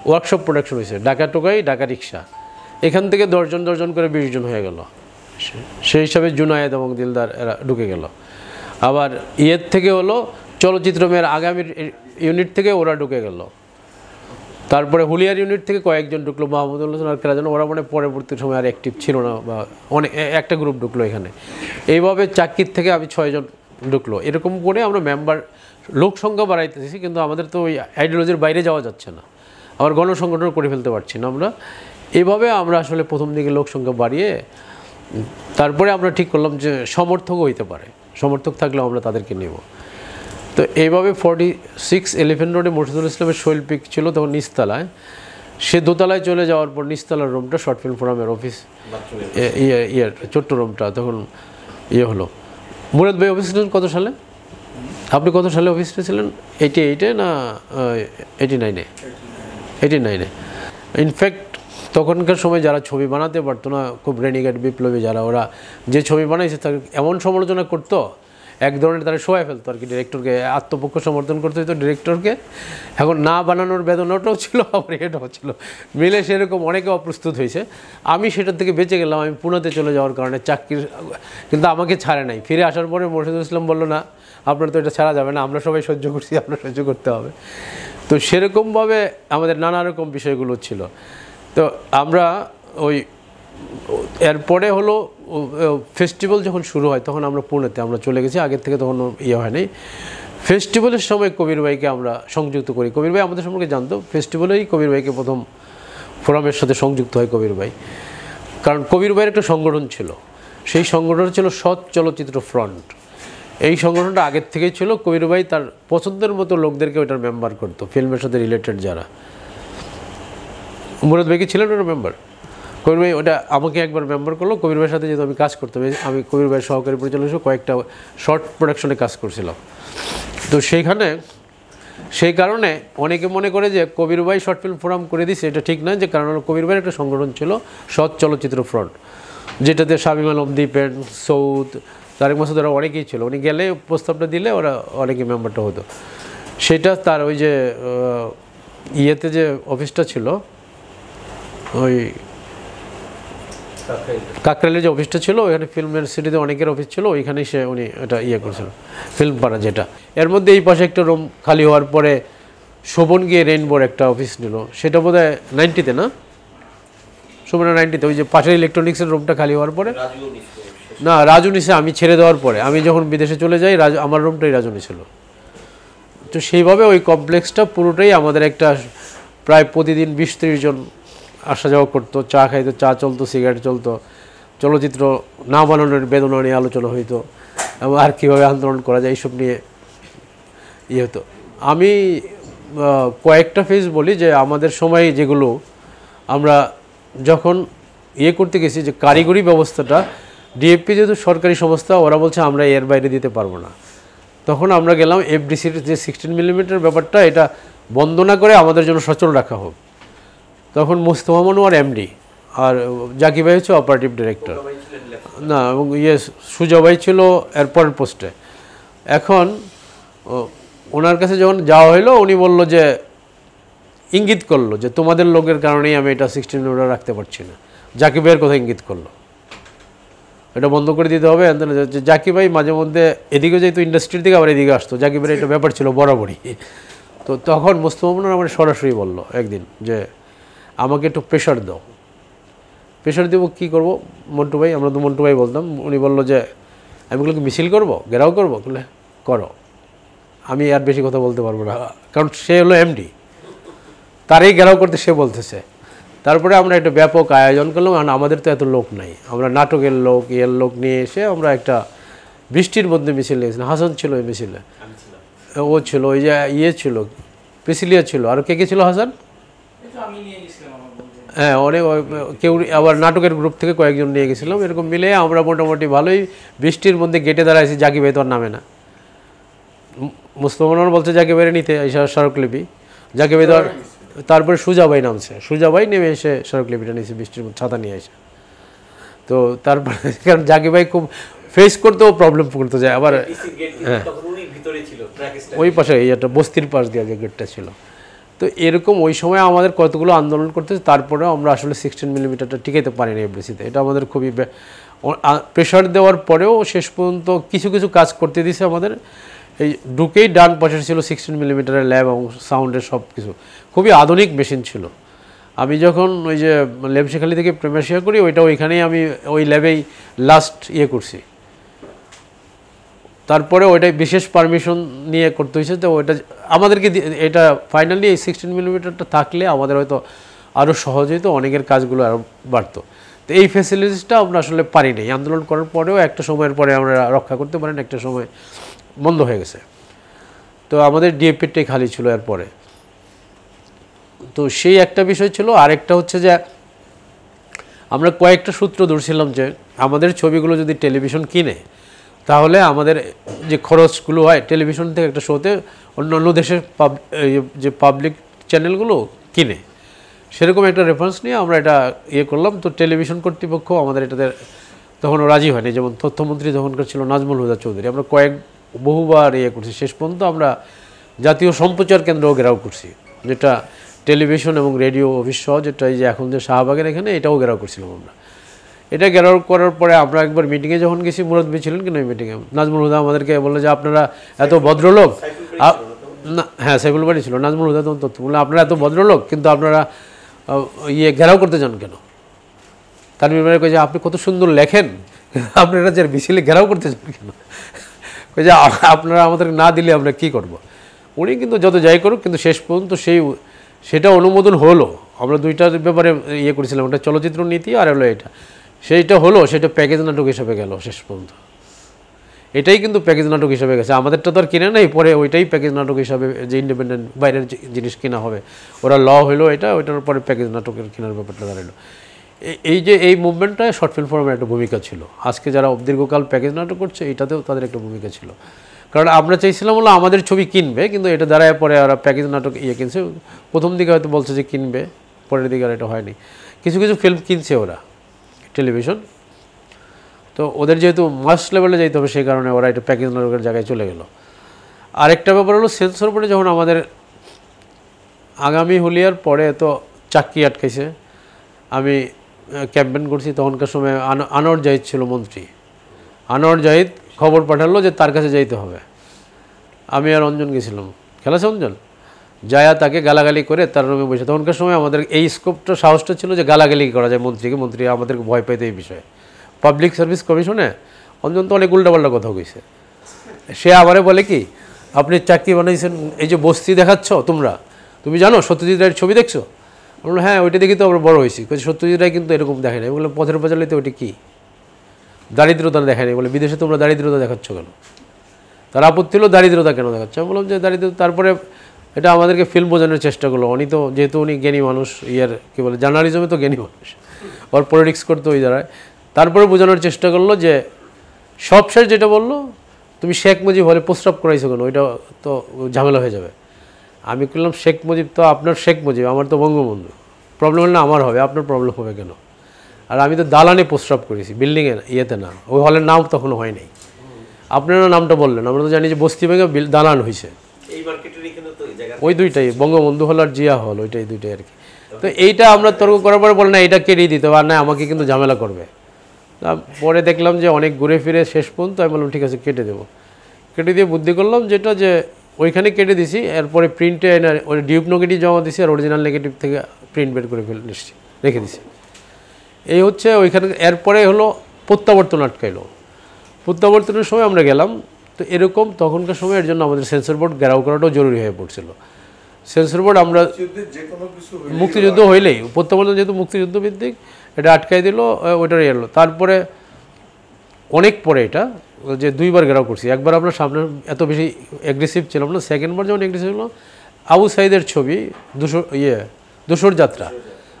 ওয়ার্কশপ প্রোডাকশন হয়েছে, ঢাকা টোকাই, ঢাকা রিক্সা। এখান থেকে 10 জন করে 20 জন হয়ে গেল। সেই হিসাবে জুনায়েদ এবং দিলদার এরা ঢুকে গেল। আবার ইয়ের থেকে হলো চলচ্চিত্র মেয়ের আগামীর ইউনিট থেকে ওরা ঢুকে গেল। তারপরে হুলিয়ার ইউনিট থেকে কয়েকজন ঢুকলো, মাহমুদুল্লাহ আর কেরা যেন, ওরা মানে পরবর্তী সময় আর অ্যাক্টিভ ছিল না, বা অনেক একটা গ্রুপ ঢুকলো এখানে। এইভাবে চাকরির থেকে আমি 6 জন ঢুকলো। এরকম করে আমরা মেম্বার লোক সংখ্যা বাড়াইতেছি, কিন্তু আমাদের তো ওই আইডিওলজির বাইরে যাওয়া যাচ্ছে না, আবার গণসংগঠন করে ফেলতে পারছি না আমরা। এইভাবে আমরা আসলে প্রথম দিকে লোক সংখ্যা বাড়িয়ে, তারপরে আমরা ঠিক করলাম যে সমর্থকও হইতে পারে, সমর্থক থাকলেও আমরা তাদেরকে নেব। তো এইভাবে 46 এলিফেন্ট রোডে মুর্শিদুল ইসলামের শৈল্পিক ছিল তখন নিচতলায়। সে দোতলায় চলে যাওয়ার পর নিচতলার রুমটা শর্ট ফিল্ম ফোরামের অফিস, ছোট্ট রুমটা তখন হলো। মুরাদ ভাই অফিস ছিলেন কত সালে? আপনি কত সালে অফিসটা ছিলেন? 88-এ না 89-এ? 89-এ। ইনফ্যাক্ট তখনকার সময় যারা ছবি বানাতে পারতো না, খুব রেনিগেট বিপ্লবী যারা, ওরা যে ছবি বানাইছে তার এমন সমালোচনা করতো, এক ধরনের তারা শোয়া ফেলতো আর কি, ডিরেক্টরকে আত্মপক্ষ সমর্থন করতে হতো ডিরেক্টরকে। এখন না বানানোর বেদনাটাও ছিল, আবার এটাও ছিল, মিলে সেরকম অনেকে অপ্রস্তুত হয়েছে। আমি সেটার থেকে বেঁচে গেলাম, আমি পুনেতে চলে যাওয়ার কারণে চাকরির, কিন্তু আমাকে ছাড়ে নাই। ফিরে আসার পরে মুর্শিদুল ইসলাম বললো না, আপনার তো এটা ছাড়া যাবে না, আমরা সবাই সহ্য করছি, আপনার সহ্য করতে হবে। তো সেরকমভাবে আমাদের নানা রকম বিষয়গুলো ছিল। তো আমরা ওই এরপরে হলো ফেস্টিভ্যাল যখন শুরু হয় তখন আমরা পুনেতে আমরা চলে গেছি, আগের থেকে তখন ইয়ে হয়নি। ফেস্টিভ্যালের সময় কবির ভাইকে আমরা সংযুক্ত করি। কবির ভাই আমাদের সম্পর্কে জানতো, ফেস্টিভ্যালেই কবির ভাইকে প্রথম ফোরামের সাথে সংযুক্ত হয় কবির ভাই। কারণ কবির ভাইয়ের একটা সংগঠন ছিল, সেই সংগঠন ছিল সৎ চলচ্চিত্র ফ্রন্ট। এই সংগঠনটা আগের থেকেই ছিল। কবির ভাই তার পছন্দের মতো লোকদেরকে ওইটার মেম্বার করতো, ফিল্মের সাথে রিলেটেড যারা। মুরাদ ভাই কি ছিলেন ওটা মেম্বার? কবির ভাই ওটা আমাকে একবার মেম্বার করলো। কবির ভাইয়ের সাথে যেহেতু আমি কাজ করতাম, আমি কবির ভাইয়ের সহকারী পরিচালক হিসেবে কয়েকটা শর্ট প্রোডাকশনে কাজ করছিলাম। তো সেই কারণে অনেকে মনে করে যে কবির ভাই শর্ট ফিল্ম ফোরাম করে দিছে, এটা ঠিক নয়। যে কারণ হলো কবির ভাইয়ের একটা সংগঠন ছিল সৎ চলচ্চিত্র ফ্রন্ট, যেটাতে শামীম আলম, দীপেন, সৌদ, তারেক মাসুদ, ওরা অনেকেই ছিল। উনি গেলে প্রস্তাবটা দিলে ওরা অনেকে মেম্বারটা হতো। সেটা তার ওই যে ইয়েতে যে অফিসটা ছিল, ওই কাকরাইলের যে অফিসটা ছিল, ওইখানে ফিল্মের সিটিতে অনেকের অফিস ছিল, ওইখানেই উনি এটা ইয়ে করেছিল, ফিল্ম পাড়া যেটা। এর মধ্যে এই পাশে একটা রুম খালি হওয়ার পরে শোভন গিয়ে রেইনবোর একটা অফিস নিল, সেটা বোধ হয় 90-তে না, শোভনের 90-তে। ওই যে পাশের ইলেকট্রনিক্সের রুমটা খালি হওয়ার পরে, না রাজু নিছে আমি ছেড়ে দেওয়ার পরে, আমি যখন বিদেশে চলে যাই আমার রুমটাই রাজু নিছিল। তো সেইভাবে ওই কমপ্লেক্সটা পুরোটাই আমাদের একটা, প্রায় প্রতিদিন 20-30 জন আসা যাওয়া করতো, চা খাইতো, চা চলতো, সিগারেট চলতো, চলচ্চিত্র না বানানোর বেদনা নিয়ে আলোচনা হইতো, এবং আর কীভাবে আন্দোলন করা যায় এইসব নিয়ে ইয়ে হতো। আমি কয়েকটা ফেজ বলি যে আমাদের সময় যেগুলো আমরা যখন ইয়ে করতে গেছি, যে কারিগরি ব্যবস্থাটা, ডিএফপি যেহেতু সরকারি সংস্থা, ওরা বলছে আমরা এর বাইরে দিতে পারবো না। তখন আমরা গেলাম এফডিসির যে 16 মিলিমিটার ব্যাপারটা, এটা বন্ধ না করে আমাদের জন্য সচল রাখা হোক। তখন মুস্তফা মনোয়ার এমডি, আর জাকি ভাই হচ্ছে অপারেটিভ ডিরেক্টর, না, এবং সুজা ভাই ছিল এরপরের পোস্টে। এখন ওনার কাছে যখন যাওয়া হইলো, উনি বলল যে, ইঙ্গিত করলো যে তোমাদের লোকের কারণেই আমি এটা 16 মিলিমিটার রাখতে পারছি না। জাকি ভাইয়ের কথা ইঙ্গিত করলো, এটা বন্ধ করে দিতে হবে। জাকি ভাই মাঝে মধ্যে এদিকে যেহেতু ইন্ডাস্ট্রির দিকে, আবার এদিকে আসতো। জাকি ভাইয়ের এটা ব্যাপার ছিল বরাবরই। তো তখন মুস্তফা মনোয়ার আমার সরাসরি বললো একদিন যে আমাকে একটু প্রেশার দাও। প্রেশার দেবো কী করবো মন্টু ভাই, আমরা তো মন্টু ভাই বলতাম। উনি বললো যে আমি ওগুলোকে মিছিল করবো, ঘেরাও করবো, বলে করো, আমি আর বেশি কথা বলতে পারবো না, কারণ সে হলো এমডি, তারই ঘেরাও করতে সে বলতেছে। তারপরে আমরা একটা ব্যাপক আয়োজন করলাম, কারণ আমাদের তো এত লোক নাই। আমরা নাটকের লোক, ইয়ের লোক নিয়ে এসে আমরা একটা বৃষ্টির মধ্যে মিছিল নিয়েছিলাম। হাসান ছিল ওই মিছিলে, ও ছিল, ওই যে ইয়ে ছিল, প্রিসিলিয়া ছিল, আর কে ছিল? হাসান, হ্যাঁ, অনেক কেউ, আবার নাটকের গ্রুপ থেকে কয়েকজন নিয়ে গেছিলাম। এরকম মিলে আমরা মোটামুটি ভালোই বৃষ্টির মধ্যে গেটে দাঁড়াইছি। জাকি ভাই তো আর নামে না। মুস্তফা মনোয়ার বলছে জাকি ভাইয়ের নিতে, এই স্মারকলিপি। জাকি ভাই তো, তারপরে সুজা ভাই নামছে, সুজা ভাই নেমে এসে স্মারকলিপিটা নিয়েছে বৃষ্টির মধ্যে, ছাতা নিয়ে এসে। তো তারপরে কারণ জাকি ভাই খুব ফেস করতেও প্রবলেম করতে যায়। আবার হ্যাঁ, ওই পাশে এই একটা বস্তির পাশ দিয়ে আগে গেটটা ছিল। তো এরকম ওই সময় আমাদের কতগুলো আন্দোলন করতেছে, তারপরেও আমরা আসলে 16 মিলিমিটারটা টিকাইতে পারিনি এফডিসিতে। এটা আমাদের খুবই প্রেশার দেওয়ার পরেও শেষ পর্যন্ত কিছু কিছু কাজ করতে দিয়েছে আমাদের। এই ঢুকেই ডান পাশে ছিল 16 মিলিমিটারের ল্যাব এবং সাউন্ডের সব কিছু, খুবই আধুনিক মেশিন ছিল। আমি যখন ওই যে লেমশেখালি থেকে প্রেমাশিয়া করি, ওইটা ওইখানেই আমি ওই ল্যাবেই লাস্ট ইয়ে করছি। তারপরে ওইটাই বিশেষ পারমিশন নিয়ে করতে হয়েছে। তো ওইটা আমাদেরকে এটা ফাইনালি এই 16 মিলিমিটারটা থাকলে আমাদের হয়তো আরও সহজ হতো, অনেকের কাজগুলো আরও বাড়তো। তো এই ফ্যাসিলিটিসটা আমরা আসলে পারি নাই। আন্দোলন করার পরেও একটা সময়ের পরে আমরা রক্ষা করতে পারেন, একটা সময় বন্ধ হয়ে গেছে। তো আমাদের ডিএপিটাই খালি ছিল এরপরে। তো সেই একটা বিষয় ছিল। আরেকটা হচ্ছে যে আমরা কয়েকটা সূত্র ধরছিলাম যে আমাদের ছবিগুলো যদি টেলিভিশন কিনে, তাহলে আমাদের যে খরচগুলো হয় টেলিভিশন থেকে একটা শোতে, অন্যান্য দেশের যে পাবলিক চ্যানেলগুলো কিনে, সেরকম একটা রেফারেন্স নিয়ে আমরা এটা ইয়ে করলাম। তো টেলিভিশন কর্তৃপক্ষ আমাদের এটাতে তখনও রাজি হয়নি। যেমন তথ্যমন্ত্রী তখনকার ছিল নাজমুল হুদা চৌধুরী। আমরা বহুবার ইয়ে করছি, শেষ পর্যন্ত আমরা জাতীয় সম্প্রচার কেন্দ্রও ঘেরাও করছি, যেটা টেলিভিশন এবং রেডিও অফিস সহ, যেটা এই যে এখন যে শাহবাগের এখানে, এটাও ঘেরাও করছিলাম আমরা। এটা ঘেরাও করার পরে আমরা একবার মিটিংয়ে যখন গেছি, মুরাদ ভাই ছিলেন কিনা ওই মিটিংয়ে, নাজমুল হুদা আমাদেরকে বললো যে আপনারা এত ভদ্রলোক, না হ্যাঁ সাইফুল বাড়ি ছিল, নাজমুল হুদা তখন তথ্য বললো আপনারা এত ভদ্রলোক, কিন্তু আপনারা ইয়ে ঘেরাও করতে চান কেন? তানভীর ভাই কই যে আপনি কত সুন্দর লেখেন, আপনারা যে মিছিলে ঘেরাও করতে চান কেন? কই যে আপনারা আমাদের না দিলে আমরা কী করব। উনি কিন্তু যত যাই করুক কিন্তু শেষ পর্যন্ত সেটা অনুমোদন হলো। আমরা দুইটার ব্যাপারে ইয়ে করেছিলাম, একটা চলচ্চিত্র নীতি আর হলো এটা, সেইটা হলো, সেটা প্যাকেজ নাটক হিসেবে গেল শেষ পর্যন্ত। এটাই কিন্তু প্যাকেজ নাটক হিসাবে গেছে, আমাদেরটা তো আর কিনে নেই, পরে ওইটাই প্যাকেজ নাটক হিসাবে যে ইন্ডিপেন্ডেন্ট বাইরের জিনিস কিনা হবে, ওরা ল হলো এটা, ওইটার পরে প্যাকেজ নাটকের কেনার ব্যাপারটা দাঁড়ালো। এই যে এই মুভমেন্টটা শর্ট ফিল্ম ফর্মের একটা ভূমিকা ছিল। আজকে যারা দীর্ঘকাল প্যাকেজ নাটক করছে এটাতেও তাদের একটা ভূমিকা ছিল, কারণ আমরা চাইছিলাম হলো আমাদের ছবি কিনবে, কিন্তু এটা দাঁড়ায় পরে ওরা প্যাকেজ নাটক কিনছে। প্রথম দিকে হয়তো বলছে যে কিনবে, পরের দিকে আর এটা হয়নি। কিছু কিছু ফিল্ম কিনছে ওরা টেলিভিশন, তো ওদের যেহেতু মাস লেভেলে যাইতে হবে সেই কারণে ওরা এটা প্যাকেজ নাটকের জায়গায় চলে গেল। আরেকটা ব্যাপার হলো সেন্সর বোর্ডে যখন আমাদের আগামী হুলিয়ার পরে তো চাকরি আটকাইছে, আমি ক্যাম্পেইন করছি, তখনকার সময় আনোয়ার জাহিদ ছিল মন্ত্রী। আনোয়ার জাহিদ খবর পাঠালো যে তার কাছে যাইতে হবে। আমি আর অঞ্জন গেছিলাম, খেলাছে অঞ্জন, যায়া তাকে গালাগালি করে তার রুমে বসে। তখনকার সময় আমাদের এই স্কোপটা সাহসটা ছিল যে গালাগালি করা যায় মন্ত্রীকে, মন্ত্রী আমাদেরকে ভয় পাইতে এই বিষয়ে। পাবলিক সার্ভিস কমিশনে অঞ্জন তো অনেক উল্টাপাল্টা কথা কইছে। সে আবারে বলে কি, আপনি চাকরি বানাইছেন, এই যে বস্তি দেখাচ্ছ তুমি জানো সত্যজিৎ রায়ের ছবি দেখছো? বললো হ্যাঁ, ওইটা দেখি তো আমরা বড় হয়েছি। সত্যজিৎ রায় কিন্তু এরকম দেখে নাই। বললাম পথের পাঁচালিতে ওইটা কী দারিদ্রতা দেখায় নাই? বলে বিদেশে তোমরা দারিদ্রতা দেখাচ্ছ কেন? তার আপত্তি হলো দারিদ্রতা কেন দেখাচ্ছ? আমি বললাম যে দারিদ্র, তারপরে এটা আমাদেরকে ফিল্ম বোঝানোর চেষ্টা করলো। উনি তো যেহেতু উনি জ্ঞানী মানুষ, কী বলে জার্নালিজমে তো জ্ঞানী মানুষ, ওর পলিটিক্স করতে ওই দাঁড়ায়। তারপরে বোঝানোর চেষ্টা করলো যে সবশেষ যেটা বললো, তুমি শেখ মুজিব হলে প্রস্রাব করাইছো কেন? ওইটা তো ঝামেলা হয়ে যাবে। আমি বললাম শেখ মুজিব তো আপনার শেখ মুজিব, আমার তো বঙ্গবন্ধু, প্রবলেম হলে না আমার হবে, আপনার প্রবলেম হবে কেন? আর আমি তো দালানে প্রস্রাব করেছি, বিল্ডিংয়ে ইয়েতে না, ওই হলের নাম তখনও হয় নাই। আপনারা নামটা বললেন, আমরা তো জানি যে বস্তি ভেঙে দালান হয়েছে, ওই দুইটাই বঙ্গবন্ধু হল আর জিয়া হল, ওইটাই দুইটাই আর কি। তো এইটা আমরা তর্ক করার পরে বলে না এটা কেটে দিতে হবে, আর না আমাকে কিন্তু ঝামেলা করবে। পরে দেখলাম যে অনেক ঘুরে ফিরে শেষ পর্যন্ত আমি বললাম ঠিক আছে কেটে দেবো। কেটে দিয়ে বুদ্ধি করলাম যেটা যে ওইখানে কেটে দিছি, এরপরে প্রিন্টে ওই ডিউপ নেগেটিভ জমা দিছি, আর অরিজিনাল নেগেটিভ থেকে প্রিন্ট বের করে রেখে দিছি। এই হচ্ছে ওইখানে। এরপরে হলো প্রত্যাবর্তন আটকাইলো। প্রত্যাবর্তনের সময় আমরা গেলাম, তো এরকম তখনকার সময় এর জন্য আমাদের সেন্সর বোর্ড ঘেরাও করাটাও জরুরি হয়ে পড়ছিল। সেন্সর বোর্ড আমরা মুক্তিযুদ্ধ হইলেই, প্রত্যাবর্তন যেহেতু মুক্তিযুদ্ধ ভিত্তিক, এটা আটকাই দিল, ওইটার এলো। তারপরে অনেক পরে এটা যে দুইবার ঘেরাও করছি। একবার আমরা সামনে এত বেশি অ্যাগ্রেসিভ ছিলাম না, সেকেন্ডবার যখন অ্যাগ্রেসিভ হলো, আবু সাইদের ছবি দুশোর যাত্রা,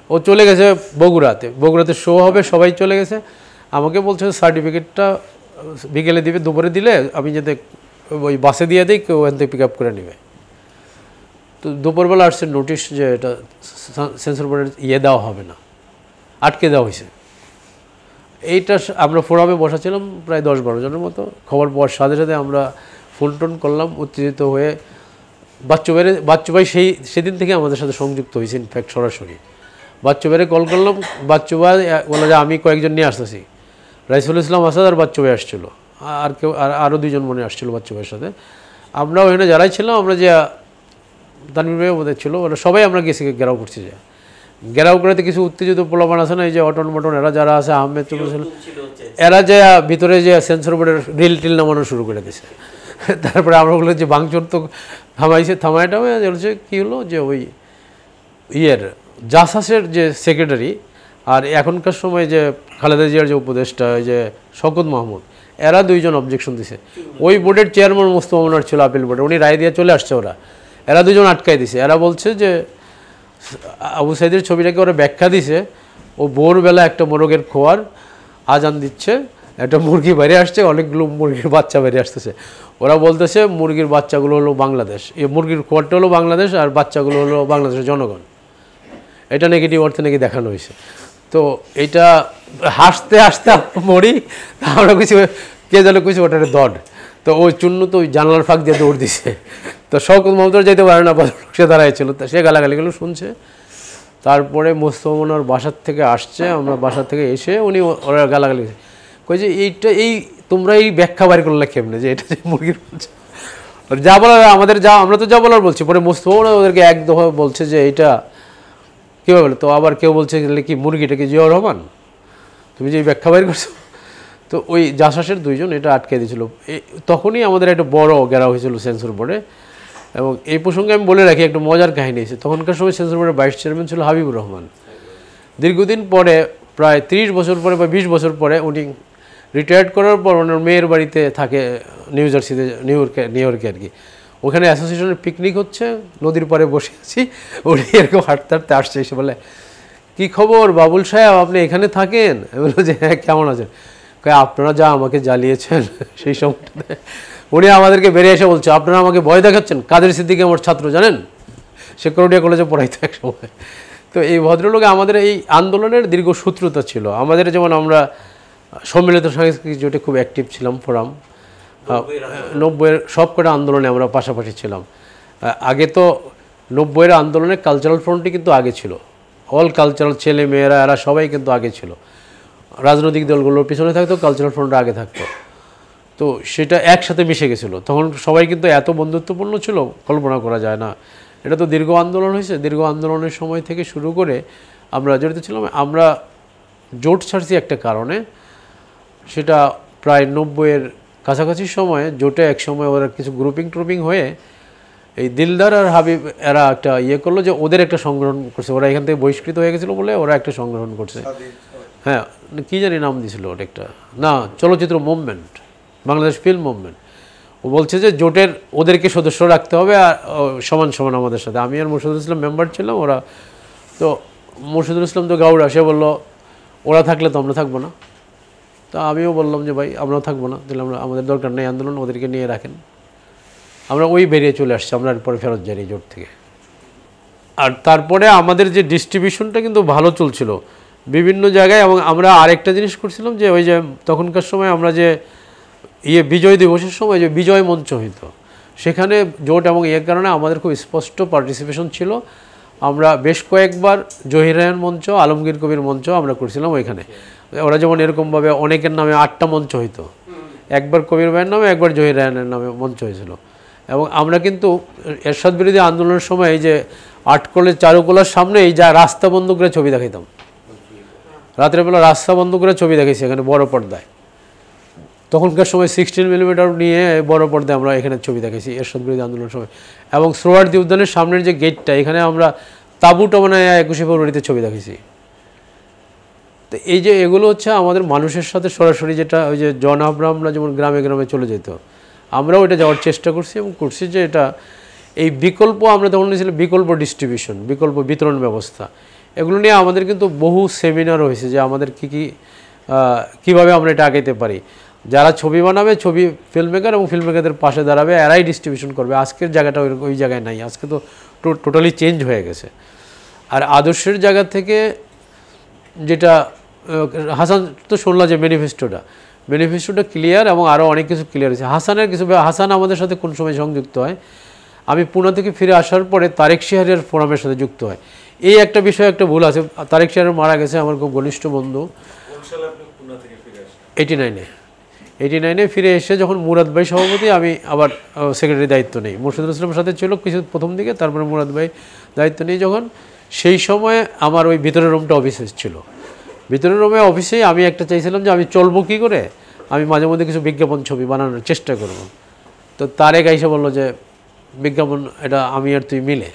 ও চলে গেছে বগুড়াতে শো হবে, সবাই চলে গেছে। আমাকে বলছে সার্টিফিকেটটা বিকেলে দিবে, দুপুরে দিলে আমি যাতে ওই বাসে দিয়ে দিই, কেউ ওখান থেকে পিক আপ করে নেবে। তো দুপুরবেলা আসছে নোটিশ যে এটা সেন্সর বোর্ডের দেওয়া হবে না, আটকে দেওয়া হয়েছে। এইটা আমরা ফোরামে বসাছিলাম প্রায় 10-12 জনের মতো। খবর পাওয়ার সাথে সাথে আমরা ফোন টোন করলাম, উত্তেজিত হয়ে বাচ্চু ভাই সেদিন থেকে আমাদের সাথে সংযুক্ত হয়েছে, ইনফ্যাক্ট সরাসরি বাচ্চু ভাইরে কল করলাম। বাচ্চু ভাই বলে যে আমি কয়েকজন নিয়ে আসতেছি, রাইসুল ইসলাম আসাদ আর বাচ্চু ভাই আসছিল, আর কেউ আরও 2জন মনে আসছিলো বাচ্চু ভাইয়ের সাথে। আমরা ওখানে যারাই ছিলাম, আমরা যে তানভীর ভাই ওদের ছিল, ওরা সবাই আমরা গেছি ঘেরাও করছি। যে ঘেরাও করাতে কিছু উত্তেজিত পোলাপান আছে না, এই যে অটন মটন এরা যারা আছে, আহমেদ চৌধুরী ছিল, এরা যে ভিতরে যে সেন্সর বোর্ডের রিল টিল নামানো শুরু করে দিয়েছে। তারপরে আমরা বললাম যে ভাঙচুর তো থামাইটা হচ্ছে কী হলো যে ওই জাসাসের যে সেক্রেটারি আর এখনকার সময় যে খালেদা জিয়ার যে উপদেষ্টা যে শওকত মাহমুদ, এরা 2জন অবজেকশন দিছে। ওই বোর্ডের চেয়ারম্যান মোস্তফা মনোয়ার ছিল আপিল বোর্ডে, উনি রায় দিয়ে চলে আসছে। এরা 2জন আটকাই দিছে। এরা বলছে যে আবু সাইদের ছবিটাকে ওরা ব্যাখ্যা দিছে, ও ভোরবেলা একটা মোরগের খোয়ার আজান দিচ্ছে, একটা মুরগি বাইরে আসছে, অনেকগুলো মুরগির বাচ্চা বাইরে আসতেছে। ওরা বলতেছে মুরগির বাচ্চাগুলো হলো বাংলাদেশ, এই মুরগির খোয়ারটা হলো বাংলাদেশ আর বাচ্চাগুলো হলো বাংলাদেশের জনগণ। এটা নেগেটিভ অর্থে নাকি দেখানো হয়েছে। তো এইটা হাসতে হাসতে মরি, আমরা কিছু কে যেন কিছু ওটার দড। তো ওই চূন্য তো ওই জানলার ফাঁক দিয়ে দৌড় দিছে। তো শওকত মাহমুদ যেতে পারে না, সে দাঁড়াইছিল, সে গালাগালিগুলো শুনছে। তারপরে মোস্তফা মনোয়ার বাসার থেকে আসছে, আমরা বাসার থেকে এসে উনি ওরা গালাগালি কই যে তোমরা এই ব্যাখ্যা বাড়ি করলে কেমনে যে এটা যে মুরগির বাচ্চা, যা বলার আমাদের আমরা তো যা বলার বলছি। পরে মোস্তফা মনোয়ার ওদেরকে এক দফা বলছে যে এইটা কীভাবে বলে। তো আবার কেউ বলছে কি মুরগিটা কি জিয়াউর রহমান, তুমি যে ব্যাখ্যা বাইর করছো, তো ওই জাসাসের 2 জন এটা আটকে দিয়েছিল। তখনই আমাদের একটা বড় ঘেরাও হয়েছিল সেন্সর বোর্ডে। এবং এই প্রসঙ্গে আমি বলে রাখি একটা মজার কাহিনী আছে। তখনকার সময় সেন্সর বোর্ডের ভাইস চেয়ারম্যান ছিল হাবিবুর রহমান। দীর্ঘদিন পরে, প্রায় 30 বছর পরে বা 20 বছর পরে উনি রিটায়ার্ড করার পর ওনার মেয়ের বাড়িতে থাকে নিউ জার্সিতে, নিউ ইয়র্কে আর কি। ওখানে অ্যাসোসিয়েশনের পিকনিক হচ্ছে, নদীর পাড়ে বসে আছি, উনি এরকম হাঁটতে হাঁটতে আসছে, এসে বলে কী খবর বাবুল সাহেব, আপনি এখানে থাকেন? আমি বললো যে হ্যাঁ, কেমন আছেন? আপনারা যা আমাকে জ্বালিয়েছেন সেই সময়টাতে। উনি আমাদেরকে বেরিয়ে এসে বলছে, আপনারা আমাকে ভয় দেখাচ্ছেন। কাদের সিদ্দিকী আমার ছাত্র জানেন, সে করোডিয়া কলেজে পড়াইতো এক সময়। তো এই ভদ্রলোক আমাদের এই আন্দোলনের দীর্ঘ শত্রুতা ছিল আমাদের। যেমন আমরা সম্মিলিত সাংস্কৃতিক জোটে খুব অ্যাক্টিভ ছিলাম, ফোরাম 90-এর সব কটা আন্দোলনে আমরা পাশাপাশি ছিলাম। আগে তো 90-এর আন্দোলনে কালচারাল ফ্রন্টই কিন্তু আগে ছিল, অল কালচারাল, ছেলে মেয়েরা এরা সবাই কিন্তু আগে ছিল। রাজনৈতিক দলগুলোর পিছনে থাকতো, কালচারাল ফ্রন্ট আগে থাকতো। তো সেটা একসাথে মিশে গেছিলো। তখন সবাই কিন্তু এত বন্ধুত্বপূর্ণ ছিল, কল্পনা করা যায় না। এটা তো দীর্ঘ আন্দোলন হয়েছে। দীর্ঘ আন্দোলনের সময় থেকে শুরু করে আমরা জড়িত ছিলাম। আমরা জোট ছাড়ছি একটা কারণে, সেটা প্রায় 90-এর কাছাকাছি সময়ে জোটে এক সময় ওরা কিছু গ্রুপিং হয়ে এই দিলদার আর হাবিব এরা একটা করলো যে ওদের একটা সংগঠন করছে। ওরা এখান থেকে বহিষ্কৃত হয়ে গেছিলো বলে ওরা একটা সংগঠন করছে। হ্যাঁ, কী জানি নাম দিয়েছিল ওটা, একটা না চলচ্চিত্র মুভমেন্ট, বাংলাদেশ ফিল্ম মুভমেন্ট। ও বলছে যে জোটের ওদেরকে সদস্য রাখতে হবে আর সমান সমান আমাদের সাথে। আমি আর মুর্শিদুল ইসলাম মেম্বার ছিলাম। ওরা তো মুর্শিদুল ইসলাম তো গাউড়া, সে বললো ওরা থাকলে তো আমরা থাকবো না। তা আমিও বললাম যে ভাই আমরাও থাকবো না, তাহলে আমরা আমাদের দরকার নেই আন্দোলন, ওদেরকে নিয়ে রাখেন। আমরা বেরিয়ে চলে আসছি, আমরা পরে ফেরত যাই এই জোট থেকে। আর তারপরে আমাদের যে ডিস্ট্রিবিউশনটা কিন্তু ভালো চলছিল বিভিন্ন জায়গায়। এবং আমরা আরেকটা জিনিস করছিলাম যে ওই যে তখনকার সময় আমরা যে বিজয় দিবসের সময় যে বিজয় মঞ্চ হইতো, সেখানে জোট এবং কারণে আমাদের খুব স্পষ্ট পার্টিসিপেশন ছিল। আমরা বেশ কয়েকবার জহির রায়হান মঞ্চ, আলমগীর কবির মঞ্চ আমরা করছিলাম ওইখানে। ওরা যেমন এরকমভাবে অনেকের নামে 8টা মঞ্চ হইতো, একবার কবির ভাইয়ের নামে, একবার জহির রায়হানের নামে মঞ্চ হয়েছিল। এবং আমরা কিন্তু এরশাদ বিরোধী আন্দোলনের সময় এই যে আটকলের চারুকলার সামনে এই যা রাস্তা বন্ধ করে ছবি দেখাইতাম, রাত্রেবেলা রাস্তা বন্ধ করে ছবি দেখাইছি এখানে বড় পর্দায়। তখনকার সময় 16mm নিয়ে বড় পর্দায় আমরা এখানে ছবি দেখাইছি এরশাদ বিরোধী আন্দোলনের সময়। এবং সোহরাওয়ার্দী উদ্যানের সামনের যে গেটটা, এখানে আমরা তাঁবুটা বানায় 21শে ফেব্রুয়ারিতে ছবি দেখাইছি। তো এই যে এগুলো হচ্ছে আমাদের মানুষের সাথে সরাসরি, যেটা ওই যে জন আব্রাহামরা যেমন গ্রামে গ্রামে চলে যেত, আমরাও এটা যাওয়ার চেষ্টা করছি এবং করছি। যে এটা এই বিকল্প আমরা তখন নিয়েছিলাম, বিকল্প ডিস্ট্রিবিউশন, বিকল্প বিতরণ ব্যবস্থা, এগুলো নিয়ে আমাদের কিন্তু বহু সেমিনার হয়েছে যে আমাদের কীভাবে আমরা এটা আগাইতে পারি। যারা ছবি বানাবে, ছবি ফিল্ম মেকার এবং ফিল্ম মেকারদের পাশে দাঁড়াবে, এরাই ডিস্ট্রিবিউশন করবে। আজকের জায়গাটা ওই জায়গায় নাই, আজকে তো টোটালি চেঞ্জ হয়ে গেছে। আর আদর্শের জায়গা থেকে যেটা হাসান তো শুনলাম যে ম্যানিফেস্টোটা ক্লিয়ার এবং আরও অনেক কিছু ক্লিয়ার হয়েছে। হাসান আমাদের সাথে কোন সময় সংযুক্ত হয়, আমি পুনা থেকে ফিরে আসার পরে তারেক শিহারের ফোরামের সাথে যুক্ত হয়। এই একটা বিষয়, একটা ভুল আছে। তারেক শিহার মারা গেছে, আমার খুব ঘনিষ্ঠ বন্ধু। 89-এ ফিরে এসে যখন মুরাদ ভাই সভাপতি, আমি আবার সেক্রেটারি দায়িত্ব নেই। মুর্শিদুল ইসলামের সাথে ছিল কিছু প্রথম দিকে, তারপরে মুরাদ ভাই দায়িত্ব নেই যখন, সেই সময় আমার ওই ভিতরের রুমটা অফিসে ছিল। ভিতরের রুমে অফিসেই আমি একটা চাইছিলাম যে আমি চলবো কী করে, আমি মাঝে মধ্যে কিছু বিজ্ঞাপন ছবি বানানোর চেষ্টা করব। তো তারেক আইসা বললো যে বিজ্ঞাপন এটা আমি আর তুই মিলে,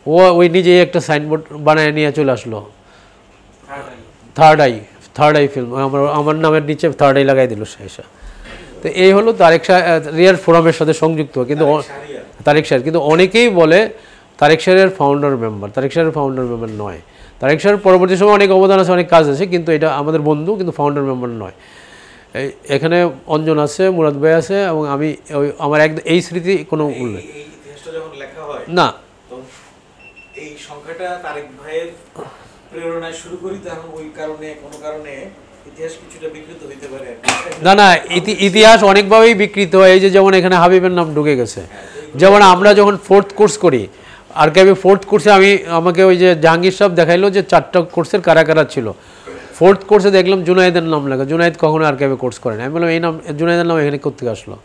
ও ওই নিজেই একটা সাইনবোর্ড বানায় নিয়ে চলে আসলো, থার্ড আই ফিল্ম, আমার নামের নিচে থার্ড আই লাগাই দিল শেষা। তো এই হলো তারেক রিয়ার ফোরামের সাথে সংযুক্ত। কিন্তু তারেক শাহ, কিন্তু অনেকেই বলে তারেক শাহের ফাউন্ডার মেম্বার, তারেক শাহের ফাউন্ডার মেম্বার নয়। তারেক শাহের পরবর্তী সময় অনেক অবদান আছে, অনেক কাজ আছে, কিন্তু এটা আমাদের বন্ধু, কিন্তু ফাউন্ডার মেম্বার নয়। এখানে অঞ্জন আছে, মুরাদ ভাই আছে এবং আমি, আমার এই স্মৃতি কোনো উল্লেখ না। এই সংখ্যাটা তারেক ভাইয়ের প্রেরণায় শুরু করি, তখন ওই কারণে কোনো কারণে ইতিহাস কিছুটা বিকৃত হইতে পারে। না, ইতিহাস অনেকভাবেই বিকৃত হয়। এই যে যেমন এখানে হাবিবের নাম ঢুকে গেছে। যেমন আমরা যখন 4th কোর্স করি, আর্কাইভে 4th কোর্সে আমাকে ওই যে জাহাঙ্গীর সাহেব দেখাইলো যে 4টা কোর্সের কারা কারা ছিল। 4th কোর্সে দেখলাম জুনায়েদের নাম লেখা। জুনায়েদ কখনো আর্কাইভে কোর্স করে না। আমি বললাম এই নাম, জুনায়েদের নাম এখানে কোত্থেকে আসলো,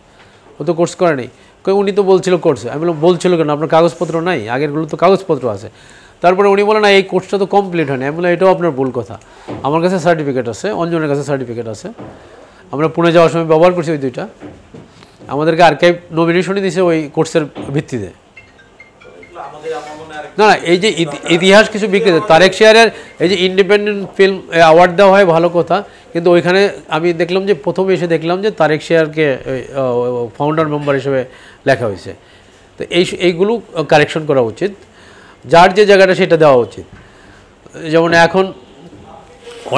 ও তো কোর্স করে নেই। উনি তো বলছিল কোর্সে। আমি বললাম বলছিল কেন, আপনার কাগজপত্র নাই? আগেরগুলো তো কাগজপত্র আছে। তারপরে উনি বলেন না এই কোর্সটা তো কমপ্লিট হয়নি। আমি বললাম এটাও আপনার ভুল কথা, আমার কাছে সার্টিফিকেট আছে, অঞ্জনের কাছে সার্টিফিকেট আছে, আমরা পুনে যাওয়ার সময় ব্যবহার করছি ওই দুইটা, আমাদেরকে আর্কাইভ নমিনেশনই দিয়েছে ওই কোর্সের ভিত্তিতে। না না, এই যে ইতিহাস কিছু বিক্রি, তারেক শেয়ারের এই যে ইন্ডিপেন্ডেন্ট ফিল্ম অ্যাওয়ার্ড দেওয়া হয় ভালো কথা, কিন্তু ওইখানে আমি দেখলাম যে প্রথমে এসে দেখলাম যে তারেক শেয়ারকে ফাউন্ডার মেম্বার হিসেবে লেখা হয়েছে। তো এইগুলো কারেকশন করা উচিত, যার যে জায়গাটা সেটা দেওয়া উচিত। যেমন এখন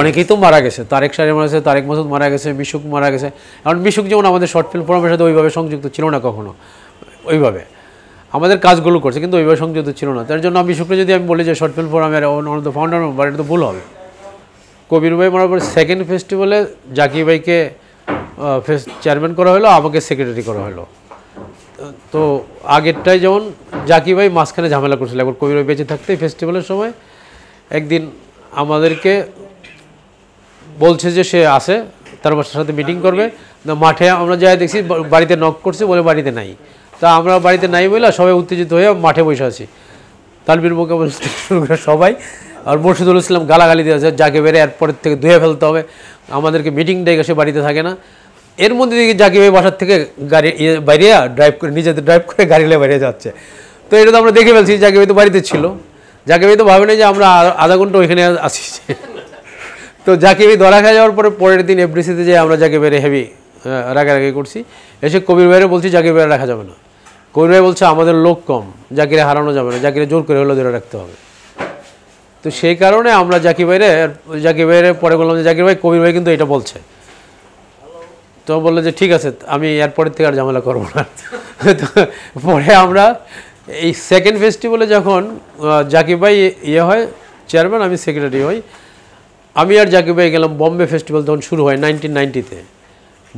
অনেকেই তো মারা গেছে, তারেক শেয়ার মারা গেছে, তারেক মাসুদ মারা গেছে, মিশুক মারা গেছে। এখন মিশুক যেমন আমাদের শর্ট ফিল্ম ফোরামের সাথে ওইভাবে সংযুক্ত ছিল না কখনো, ওইভাবে আমাদের কাজগুলো করছে কিন্তু ওইভাবে সংযুক্ত ছিল না। তার জন্য আমি শুক্রে যদি আমি বলি যে শর্ট ফিল্ম ফোরামের one of the founder member, এটা তো ভুল হবে। কবির ভাই মারার পর সেকেন্ড ফেস্টিভ্যালে জাকির ভাইকে চেয়ারম্যান করা হলো, আমাকে সেক্রেটারি করা হলো। তো আগেরটাই যেমন জাকির ভাই মাঝখানে ঝামেলা করছিল, একবার কবির ভাই বেঁচে থাকতেই ফেস্টিভ্যালের সময় একদিন আমাদেরকে বলছে যে সে আসে, তার বাসার সাথে মিটিং করবে, মাঠে আমরা যাই দেখছি বাড়িতে নক করছে, বলে বাড়িতে নাই। তা আমরা বাড়িতে নাই বলে সবাই উত্তেজিত হয়ে মাঠে বসে আছি, তালবির মুখে সবাই। আর মুর্শিদুল ইসলাম গালাগালি দিয়েছে, জাকির ভাইয়ের এরপরের থেকে ধুয়ে ফেলতে হবে, আমাদেরকে মিটিং ডেকে সে বাড়িতে থাকে না। এর মধ্যে দিকে জাকির ভাই বাসার থেকে গাড়ি বাইরে ড্রাইভ করে, নিজেদের ড্রাইভ করে গাড়ি নিয়ে বাইরে যাচ্ছে। তো এটা তো আমরা দেখে ফেলছি, জাকির ভাই তো বাড়িতে ছিল, জাকির ভাই তো ভাবে না যে আমরা আধা ঘন্টা ওইখানে আসি। তো জাকির ভাই ধরা খেয়ে যাওয়ার পরের দিন এফডিসিতে যেয়ে আমরা জাকির ভাইয়ের হেভি রাগারাগি করছি। এসে কবির ভাইয়ের বলছি জাকির ভাইয়ের রাখা যাবে না। কবির ভাই বলছে আমাদের লোক কম, জাকিরে হারানো যাবে না, জাকিরে জোর করে হলেও ধরে রাখতে হবে। তো সেই কারণে আমরা জাকির ভাইয়ের পরে বললাম যে জাকির ভাই, কবির ভাই কিন্তু এটা বলছে। তো বললো যে ঠিক আছে, আমি এরপরের থেকে আর ঝামেলা করবো না। তো পরে আমরা এই সেকেন্ড ফেস্টিভ্যালে যখন জাকির ভাই ইয়ে হয় চেয়ারম্যান, আমি সেক্রেটারি হই, আমি আর জাকির ভাই গেলাম বম্বে ফেস্টিভ্যাল তখন শুরু হয় 1990-তে।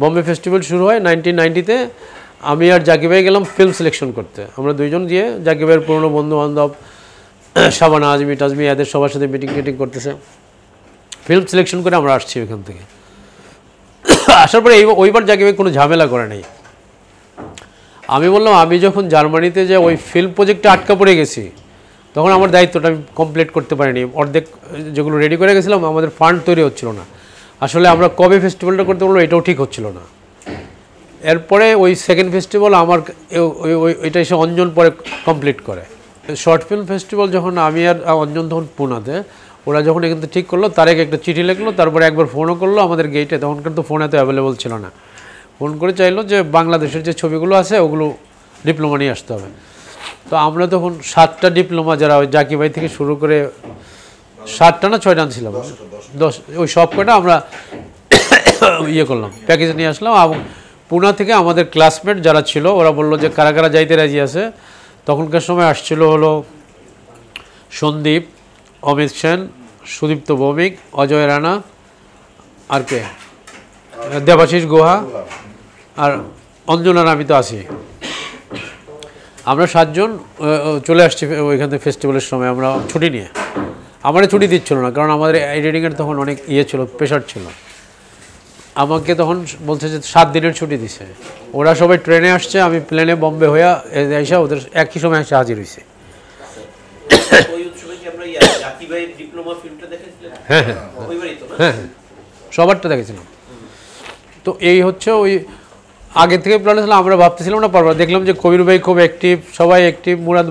বম্বে ফেস্টিভ্যাল শুরু হয় 1990-তে, আমি আর জাকির ভাই গেলাম ফিল্ম সিলেকশন করতে। আমরা দুইজন গিয়ে জাকির ভাইয়ের পুরনো বন্ধু বান্ধব শাবানা, আজমি টাজমি, এদের সবার সাথে মিটিং করতেছে, ফিল্ম সিলেকশন করে আমরা আসছি ওইখান থেকে। আসার পরে ওইবার জাকির ভাই কোনো ঝামেলা করে নাই। আমি বললাম আমি যখন জার্মানিতে যে ওই ফিল্ম প্রজেক্টে আটকা পড়ে গেছি, তখন আমার দায়িত্বটা আমি কমপ্লিট করতে পারিনি। অর্ধেক যেগুলো রেডি করে গেছিলাম, আমাদের ফান্ড তৈরি হচ্ছিল না। আসলে আমরা কবে ফেস্টিভ্যালটা করতে বলবো এটাও ঠিক হচ্ছিল না। এরপরে ওই সেকেন্ড ফেস্টিভ্যাল আমার ওইটা এসে অঞ্জন পরে কমপ্লিট করে। শর্ট ফিল্ম ফেস্টিভ্যাল যখন আমি আর অঞ্জন তখন পুনাতে, ওরা যখন এখান থেকে ঠিক করলো, তারেক একটা চিঠি লিখলো, তারপরে একবার ফোনও করলো আমাদের গেটে, তখনকার তো ফোন এত অ্যাভেলেবল ছিল না। ফোন করে চাইলো যে বাংলাদেশের যে ছবিগুলো আছে ওগুলো ডিপ্লোমা নিয়ে আসতে হবে। তো আমরা তখন 7টা ডিপ্লোমা, যারা ওই জাকির ভাই থেকে শুরু করে 7টা না 6টা ছিলাম, 10, ওই সব কটা আমরা ইয়ে করলাম, প্যাকেজ নিয়ে আসলাম। এবং পুনা থেকে আমাদের ক্লাসমেট যারা ছিল ওরা বললো যে কারা কারা যাইতে রাজি আছে। তখনকার সময় আসছিল হলো সন্দীপ, অমিত সেন, সুদীপ্ত ভৌমিক, অজয় রানা, আর কে, দেবাশিস গুহা, আর অঞ্জনার, আমি তো আছি। আমরা 7 জন চলে আসছি ওইখান থেকে ফেস্টিভ্যালের সময়। আমরা ছুটি নিয়ে, আমার ছুটি দিচ্ছিল না, কারণ আমাদের এডিটিংয়ের তখন অনেক ইয়ে ছিল, প্রেশার ছিল। আমাকে তখন বলছে যে 7 দিনের ছুটি দিছে। ওরা সবাই ট্রেনে আসছে, আমি প্লেনে বম্বে হয়ে এসে ওদের একই সময় এসে হাজির হয়েছে। হ্যাঁ হ্যাঁ হ্যাঁ, সবারটা দেখেছিলাম। তো এই হচ্ছে ওই আগে থেকে প্ল্যান ছিল, আমরা ভাবতেছিলাম না পারবো। দেখলাম যে কবির ভাই খুব অ্যাক্টিভ, সবাই অ্যাক্টিভ, মুরাদ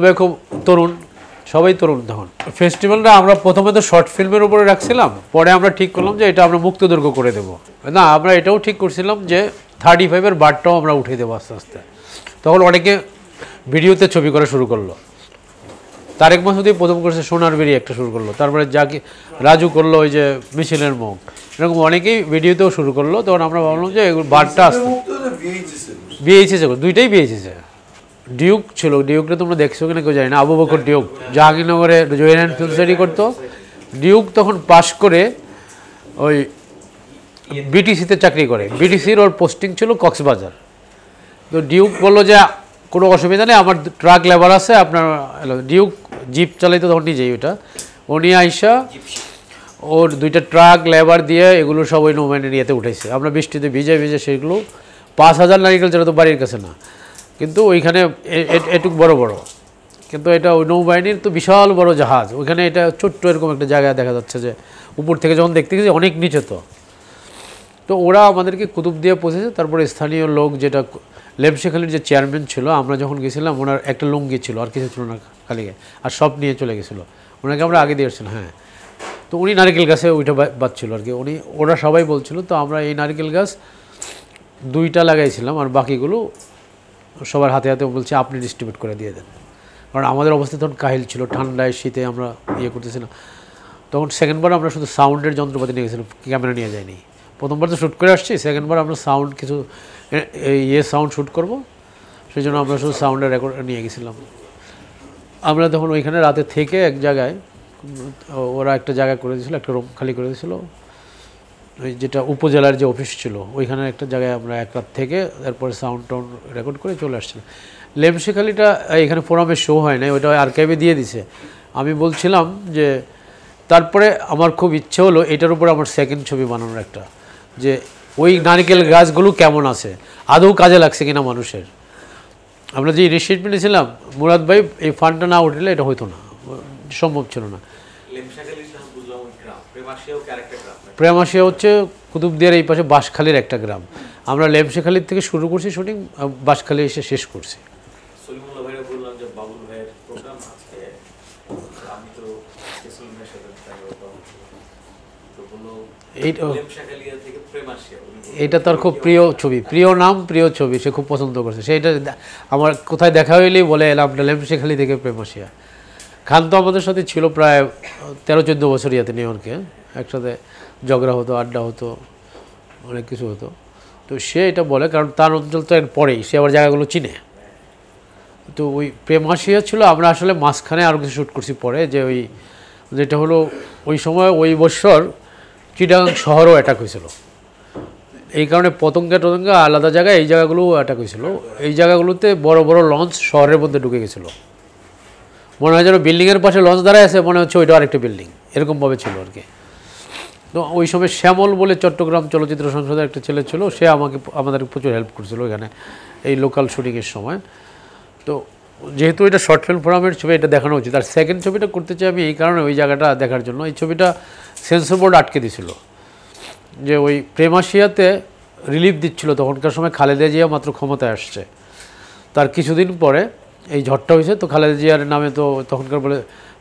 ভাই খুব তরুণ, সবাই তরুণ। তখন ফেস্টিভ্যালটা আমরা প্রথমে তো শর্ট ফিল্মের উপরে রাখছিলাম, পরে আমরা ঠিক করলাম যে এটা আমরা মুক্তদৈর্ঘ্য করে দেবো। না, আমরা এটাও ঠিক করছিলাম যে 35-এর বারটাও আমরা উঠে দেবো আস্তে আস্তে। তখন অনেকে ভিডিওতে ছবি করা শুরু করলো। তারেক মাসুদই প্রথম করেছে সোনার বেরি একটা শুরু করলো, তারপরে রাজু করলো ওই যে মিছিলের মুখ, এরকম অনেকেই ভিডিওতেও শুরু করলো। তখন আমরা ভাবলাম যে বারটা আসতে বিএইচএস, দুইটাই বিএইচএসে। ডিউক ছিল, ডিউকটা তোমরা দেখছো কিনা কেউ জানি না, আবু বকর ডিউক জাহাঙ্গীরনগরে জহিরান ফিল্ম স্টাডি করতো। ডিউক তখন পাশ করে ওই বিটিসিতে চাকরি করে, বিটিসির ওর পোস্টিং ছিল কক্সবাজার। তো ডিউক বললো যে কোনো অসুবিধা নেই, আমার ট্রাক লেবার আছে, আপনার ডিউক জিপ চালাইতো তখন নিজেই, ওইটা ও নিয়ে আইসা ওর 2টা ট্রাক লেবার দিয়ে এগুলো সব ওই নৌম্যানের ইয়েতে উঠেছে। আমরা বৃষ্টিতে ভিজে সেগুলো 5000 নারিকেল, যেটা তো বাড়ির কাছে না, কিন্তু ওইখানে এটুক বড় বড় কিন্তু এটা ওই নৌবাহিনীর তো বিশাল বড় জাহাজ, ওইখানে এটা ছোট্ট এরকম একটা জায়গায় দেখা যাচ্ছে যে উপর থেকে যখন দেখতে গেছি অনেক নিচে। তো ওরা আমাদেরকে কুতুবদিয়া পৌঁছেছে। তারপরে স্থানীয় লোক, যেটা লেমশেখালীর যে চেয়ারম্যান ছিল, আমরা যখন গেছিলাম ওনার একটা লুঙ্গি ছিল, আর কিছু ছিল না খালি, আর সব নিয়ে চলে গেছিলো। ওনাকে আমরা আগে দিয়ে এসেছিলাম। হ্যাঁ, তো উনি নারকেল গাছে ওইটা বাঁচছিল আর কি, ওরা সবাই বলছিল। তো আমরা এই নারকেল গাছ 2টা লাগাইছিলাম, আর বাকিগুলো সবার হাতে হাতে বলছে আপনি ডিস্ট্রিবিউট করে দিয়ে দেন। কারণ আমাদের অবস্থা তখন কাহিল ছিল, ঠান্ডায় শীতে আমরা করতেছিলাম। তখন সেকেন্ডবার আমরা শুধু সাউন্ডের যন্ত্রপাতি নিয়ে গেছিলাম, ক্যামেরা নিয়ে যাইনি। প্রথমবার তো শ্যুট করে আসছি, সেকেন্ডবার আমরা সাউন্ড কিছু সাউন্ড শ্যুট করব, সেই জন্য আমরা শুধু সাউন্ডের রেকর্ড নিয়ে গেছিলাম। আমরা তখন ওইখানে রাতে থেকে এক জায়গায়, ওরা একটা জায়গা করে দিয়েছিল, একটা রুম খালি করে দিয়েছিল, ওই যেটা উপজেলার যে অফিস ছিল ওইখানে একটা জায়গায় আমরা এক রাত থেকে তারপরে সাউন্ড টাউন্ড রেকর্ড করে চলে আসছিলাম। লেমশেখালীটা এখানে ফোরামে শো হয় নাই, ওইটা আর্কাইভে দিয়ে দিছে। আমি বলছিলাম যে তারপরে আমার খুব ইচ্ছে হলো এটার উপরে আমার সেকেন্ড ছবি বানানোর একটা, যে ওই নারকেল গাছগুলো কেমন আছে, আদৌ কাজে লাগছে কিনা মানুষের। আমরা যে ইনিশিয়েটিভ নিয়েছিলাম, মুরাদ ভাই এই ফান্ডটা না উঠলে এটা হতো না, সম্ভব ছিল না। প্রেমাশিয়া হচ্ছে কুতুবদিয়ার এই পাশে বাঁশখালীর একটা গ্রাম। আমরা লেমশেখালীর থেকে শুরু করছি শুটিং, বাঁশখালী এসে শেষ করছি। এইটা তার খুব প্রিয় ছবি, প্রিয় নাম, প্রিয় ছবি, সে খুব পছন্দ করছে। সেইটা আমার কোথায় দেখা হইলেই বলে এলাম লেমশেখালী থেকে প্রেমাশিয়া। খান তো আমাদের সাথে ছিল প্রায় 13-14 বছর ইয়াতে নিউ ইয়র্কে, একসাথে ঝগড়া হতো, আড্ডা হতো, অনেক কিছু হতো। তো সে এটা বলে, কারণ তার অঞ্চল তো এর পরেই, সে আবার জায়গাগুলো চিনে। তো ওই প্রেমাশিয়া ছিল, আমরা আসলে মাঝখানে আরও কিছু শ্যুট করছি পরে, যে ওই যেটা হলো ওই সময় ওই বছর চিটাগাং শহরও অ্যাটাক হয়েছিল। এই কারণে পতঙ্গা আলাদা জায়গায়, এই জায়গাগুলোও অ্যাটাক হয়েছিল। এই জায়গাগুলোতে বড় বড় লঞ্চ শহরের মধ্যে ঢুকে গেছিলো, মনে হয় যেন বিল্ডিংয়ের পাশে লঞ্চ দাঁড়ায় আছে, মনে হচ্ছে ওইটা আরেকটা বিল্ডিং, এরকমভাবে ছিল আর কি। তো ওই সময় শ্যামল বলে চট্টগ্রাম চলচ্চিত্র সংসদের একটা ছেলে ছিল, সে আমাদের প্রচুর হেল্প করছিল এখানে এই লোকাল শুটিংয়ের সময়। তো যেহেতু এটা শর্ট ফিল্ম ফোরামের ছবি, এটা দেখানো উচিত। আর সেকেন্ড ছবিটা করতে চাই আমি এই কারণে, ওই জায়গাটা দেখার জন্য। এই ছবিটা সেন্সর বোর্ড আটকে দিছিল, যে ওই প্রেমাশিয়াতে রিলিফ দিচ্ছিল তখনকার সময়, খালেদা জিয়া মাত্র ক্ষমতায় আসছে। তার কিছুদিন পরে এই ঝড়টা হয়েছে, তো খালেদা জিয়ার নামে তো তখনকার বলে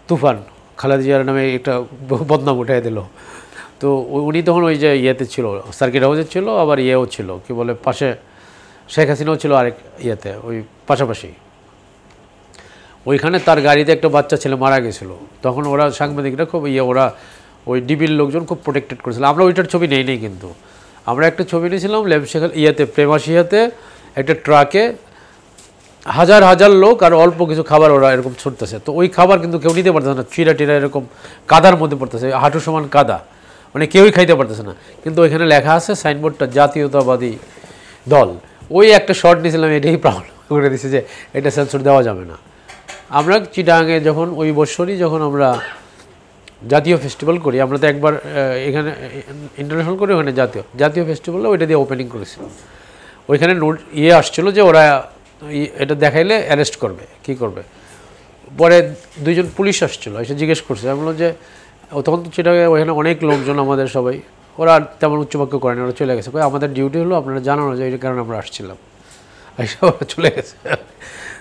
তুফান, খালেদা জিয়ার নামে একটা বদনাম উঠাই দিল। তো উনি তখন ওই যে ইয়েতে ছিল, সার্কিট হাউসে ছিল, আবার ইয়েও ছিল, কি বলে পাশে শেখ হাসিনাও ছিল আরেক ইয়েতে, ওই পাশাপাশি। ওইখানে তার গাড়িতে একটা বাচ্চা ছেলে মারা গেছিলো। তখন ওরা সাংবাদিকরা খুব ওরা ওই ডিবির লোকজন খুব প্রোটেক্টেড করেছিল। আমরা ওইটার ছবি নেই, কিন্তু আমরা একটা ছবি নিয়েছিলাম লেমশেখালী প্রেমাশিয়াতে, একটা ট্রাকে হাজার হাজার লোক আর অল্প কিছু খাবার ওরা এরকম ছুটতেছে। তো ওই খাবার কিন্তু কেউ নিতে পারতেছে না, চিরা এরকম কাদার মধ্যে পড়তেছে, হাঁটু সমান কাদা, মানে কেউই খাইতে পারতেছে না। কিন্তু ওইখানে লেখা আছে সাইনবোর্ডটা জাতীয়তাবাদী দল। ওই একটা শর্ট নিয়েছিলাম, এটাই প্রাউড করে দিছে যে এটা সেন্সর দেওয়া যাবে না। আমরা চিটাগাংয়ে যখন ওই বছরই যখন আমরা জাতীয় ফেস্টিভ্যাল করি, আমরা তো একবার এখানে ইন্টারন্যাশনাল করি, ওখানে জাতীয় ফেস্টিভ্যালে ওইটা দিয়ে ওপেনিং করেছিলাম। ওইখানে আসছিলো যে ওরা এটা দেখাইলে অ্যারেস্ট করবে, কি করবে। পরে 2জন পুলিশ আসছিলো, এসে জিজ্ঞেস করছে। আমি বললাম যে তখন তো চিটাগাং ওইখানে অনেক লোকজন, আমাদের সবাই, ওরা তেমন উচ্চবাক্য করেনি, ওরা চলে গেছে। আমাদের ডিউটি হলো আপনারা জানানো যে এই কারণে আমরা আসছিলাম, এসে ওরা চলে গেছে।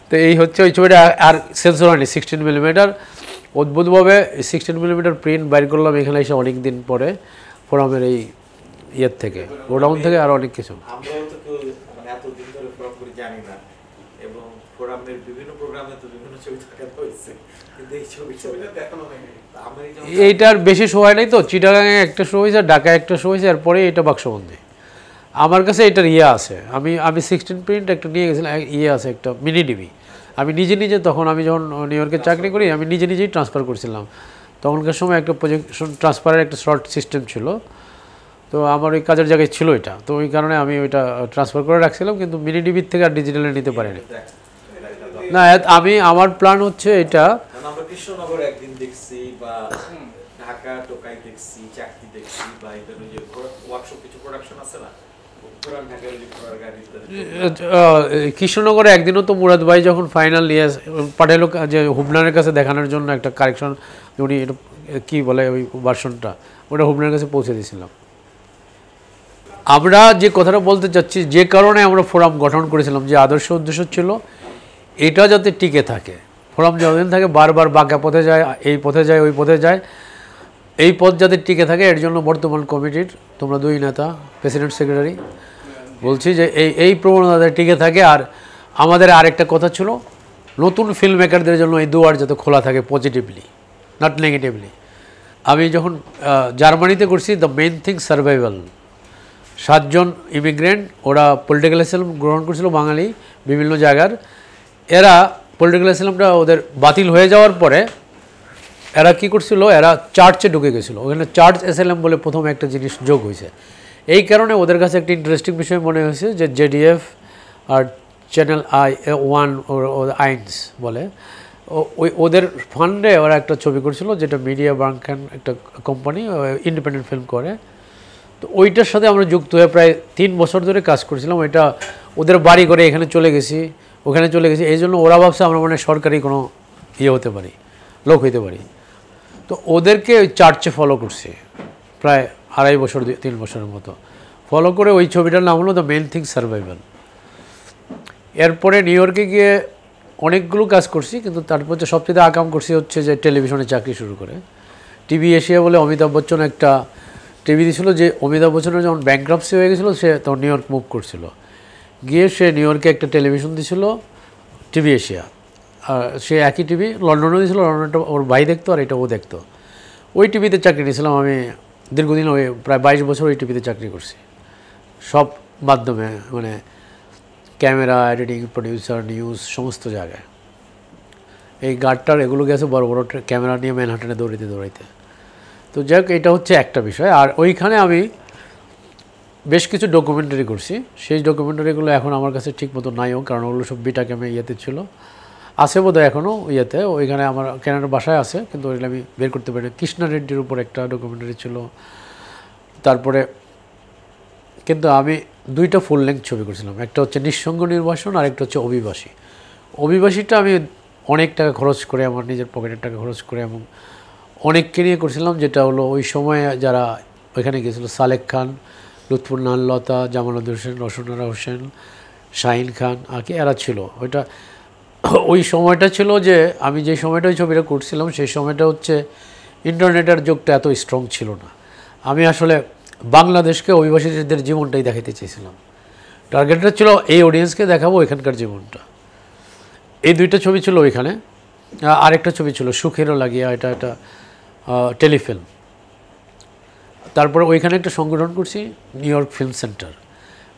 তো এই হচ্ছে ওই ছবিটা। আর সেন্সর হয়নি, 16mm। অদ্ভুতভাবে 16mm প্রিন্ট বাইর করলাম এখানে এসে অনেক দিন পরে, ফোরামের এই ইয়ের থেকে, গোডাউন থেকে, আর অনেক কিছু। এইটার বেশি শো হয় নাই তো, চিটাগাংয়ে একটা শো হয়েছে, ঢাকায় একটা শো হয়েছে, এরপরে এটা বাক্সবন্দি। আমার কাছে এটার আছে, আমি 16 প্রিন্ট একটা নিয়ে গেছিলাম, আছে একটা মিনি ডিবি। আমি নিজে তখন আমি যখন নিউ ইয়র্কে চাকরি করি, আমি নিজেই ট্রান্সফার করছিলাম। তখনকার সময় একটা প্রজেকশন ট্রান্সফারের একটা শর্ট সিস্টেম ছিল, তো আমার ওই কাজের জায়গায় ছিল এটা, তো ওই কারণে আমি ওইটা ট্রান্সফার করে রাখছিলাম, কিন্তু মিনি ডিবির থেকে আর ডিজিটালে নিতে পারিনি। না, আমার প্ল্যান হচ্ছে এটা, আমরা কৃষ্ণনগর একদিন দেখছি, বা ঢাকা টোকাই দেখছি, চাকরি দেখছি, বা এদের যে ওয়ার্কশপ কিছু প্রোডাকশন আছে না, পুরান ঢাকার যে ঘোড়ার গাড়িতে কৃষ্ণনগরে একদিনও তো মুরাদ ভাই যখন ফাইনাল নিয়ে পাঠালো যে হুবনারের কাছে দেখানোর জন্য একটা কারেকশন, উনি এটা কী বলে ওই ভার্সনটা, ওটা হুবনারের কাছে পৌঁছে দিয়েছিলাম। আমরা যে কথাটা বলতে চাচ্ছি, যে কারণে আমরা ফোরাম গঠন করেছিলাম, যে আদর্শ উদ্দেশ্য ছিল এটা যাতে টিকে থাকে। ফোরাম যতদিন থাকে বারবার বাঁকা পথে যায়, এই পথে যায়, ওই পথে যায়, এই পথ যাতে টিকে থাকে এর জন্য বর্তমান কমিটির তোমরা দুই নেতা, প্রেসিডেন্ট সেক্রেটারি, বলছি যে এই প্রবণতা টিকে থাকে। আর আমাদের আরেকটা কথা ছিল, নতুন ফিল্ম মেকারদের জন্য এই দুয়ার যাতে খোলা থাকে পজিটিভলি, নট নেগেটিভলি। আমি যখন জার্মানিতে করছি, দ্য মেইন থিং সার্ভাইভাল। 7 জন ইমিগ্রেন্ট, ওরা পলিটিক্যাল অ্যাসাইলাম গ্রহণ করছিল, বাঙালি বিভিন্ন জায়গার। এরা পলিটিক্যাল অ্যাসাইলামটা ওদের বাতিল হয়ে যাওয়ার পরে এরা কী করছিল, এরা চার্চে ঢুকে গেছিলো। ওখানে চার্চ অ্যাসাইলাম বলে প্রথম একটা জিনিস যোগ হয়েছে। এই কারণে ওদের কাছে একটা ইন্টারেস্টিং বিষয় মনে হয়েছে যে জেডিএফ আর চ্যানেল I1 আইনস বলে, ওদের ফান্ডে ওরা একটা ছবি করছিল, যেটা মিডিয়া বাংখান একটা কোম্পানি ইন্ডিপেন্ডেন্ট ফিল্ম করে। তো ওইটার সাথে আমরা যুক্ত হয়ে প্রায় 3 বছর ধরে কাজ করছিলাম। ওইটা ওদের বাড়ি করে এখানে চলে গেছি, ওখানে চলে গেছি। এই জন্য ওরা ভাবছে আমরা মানে সরকারি কোনো ইয়ে হতে পারি, লোক হইতে পারি। তো ওদেরকে ওই চার্চে ফলো করছি প্রায় 2.5 বছর 3 বছরের মতো ফলো করে। ওই ছবিটার নাম হলো দ্য মেইন থিং সার্ভাইভাল। এরপরে নিউ ইয়র্কে গিয়ে অনেকগুলো কাজ করছি, কিন্তু তারপর যে সবচেয়ে আকাম করছি হচ্ছে যে টেলিভিশনে চাকরি শুরু করে। টিভি এশিয়া বলে অমিতাভ বচ্চন একটা টিভি দিয়েছিল, যে অমিতাভ বচ্চনের যখন ব্যাংক্রাপসি হয়ে গেছিলো, সে তখন নিউ ইয়র্ক মুভ করছিল, গিয়ে সে নিউ ইয়র্কে একটা টেলিভিশন দিয়েছিল, টিভি এশিয়া। সে একই টিভি লন্ডনেও দিয়েছিল, লন্ডনটা ওর ভাই দেখতো আর এটা ও দেখতো। ওই টিভিতে চাকরি নিয়েছিলাম আমি দীর্ঘদিন, ওই প্রায় 22 বছর ওই টিভিতে চাকরি করছি, সব মাধ্যমে, মানে ক্যামেরা, এডিটিং, প্রডিউসার, নিউজ, সমস্ত জায়গায়। এই গার্ডটার এগুলো গেছে বড় বড় ক্যামেরা নিয়ে ম্যানহাটনে দৌড়াইতে। তো যাই হোক, এটা হচ্ছে একটা বিষয়। আর ওইখানে আমি বেশ কিছু ডকুমেন্টারি করছি। সেই ডকুমেন্টারিগুলো এখন আমার কাছে ঠিক মতো নাইও, কারণ ওগুলো সব বিটা ক্যামে ইয়েতে ছিল, আছে বোধহয় এখনও ইয়েতে, ওইখানে আমার ক্যানাডার বাসায় আছে, কিন্তু ওইগুলো আমি বের করতে পারি। কৃষ্ণা রেড্ডির উপর একটা ডকুমেন্টারি ছিল। তারপরে কিন্তু আমি 2টা ফুল লেন্থ ছবি করেছিলাম, একটা হচ্ছে নিঃসঙ্গ নির্বাসন আর একটা হচ্ছে অভিবাসী। অভিবাসীটা আমি অনেক টাকা খরচ করে, আমার নিজের পকেটের টাকা খরচ করে এবং অনেককে নিয়ে করছিলাম, যেটা হলো ওই সময়ে যারা ওইখানে গিয়েছিল, সালেক খান, লুৎফুর নান লতা, জামালউদ্দিন হোসেন, রসনারা হোসেন, শাহিন খান, আর কি এরা ছিল। ওইটা ওই সময়টা ছিল যে আমি যে সময়টা ওই ছবিটা করছিলাম, সেই সময়টা হচ্ছে ইন্টারনেটের যুগটা এত স্ট্রং ছিল না। আমি আসলে বাংলাদেশকে অভিবাসীদের জীবনটাই দেখাতে চেয়েছিলাম। টার্গেটটা ছিল এই অডিয়েন্সকে দেখাবো এখানকার জীবনটা। এই 2টা ছবি ছিল ওইখানে। আরেকটা ছবি ছিল সুখেরও লাগিয়া, এটা একটা টেলিফিল্ম। তারপরে ওইখানে একটা সংগঠন করছি, নিউ ইয়র্ক ফিল্ম সেন্টার।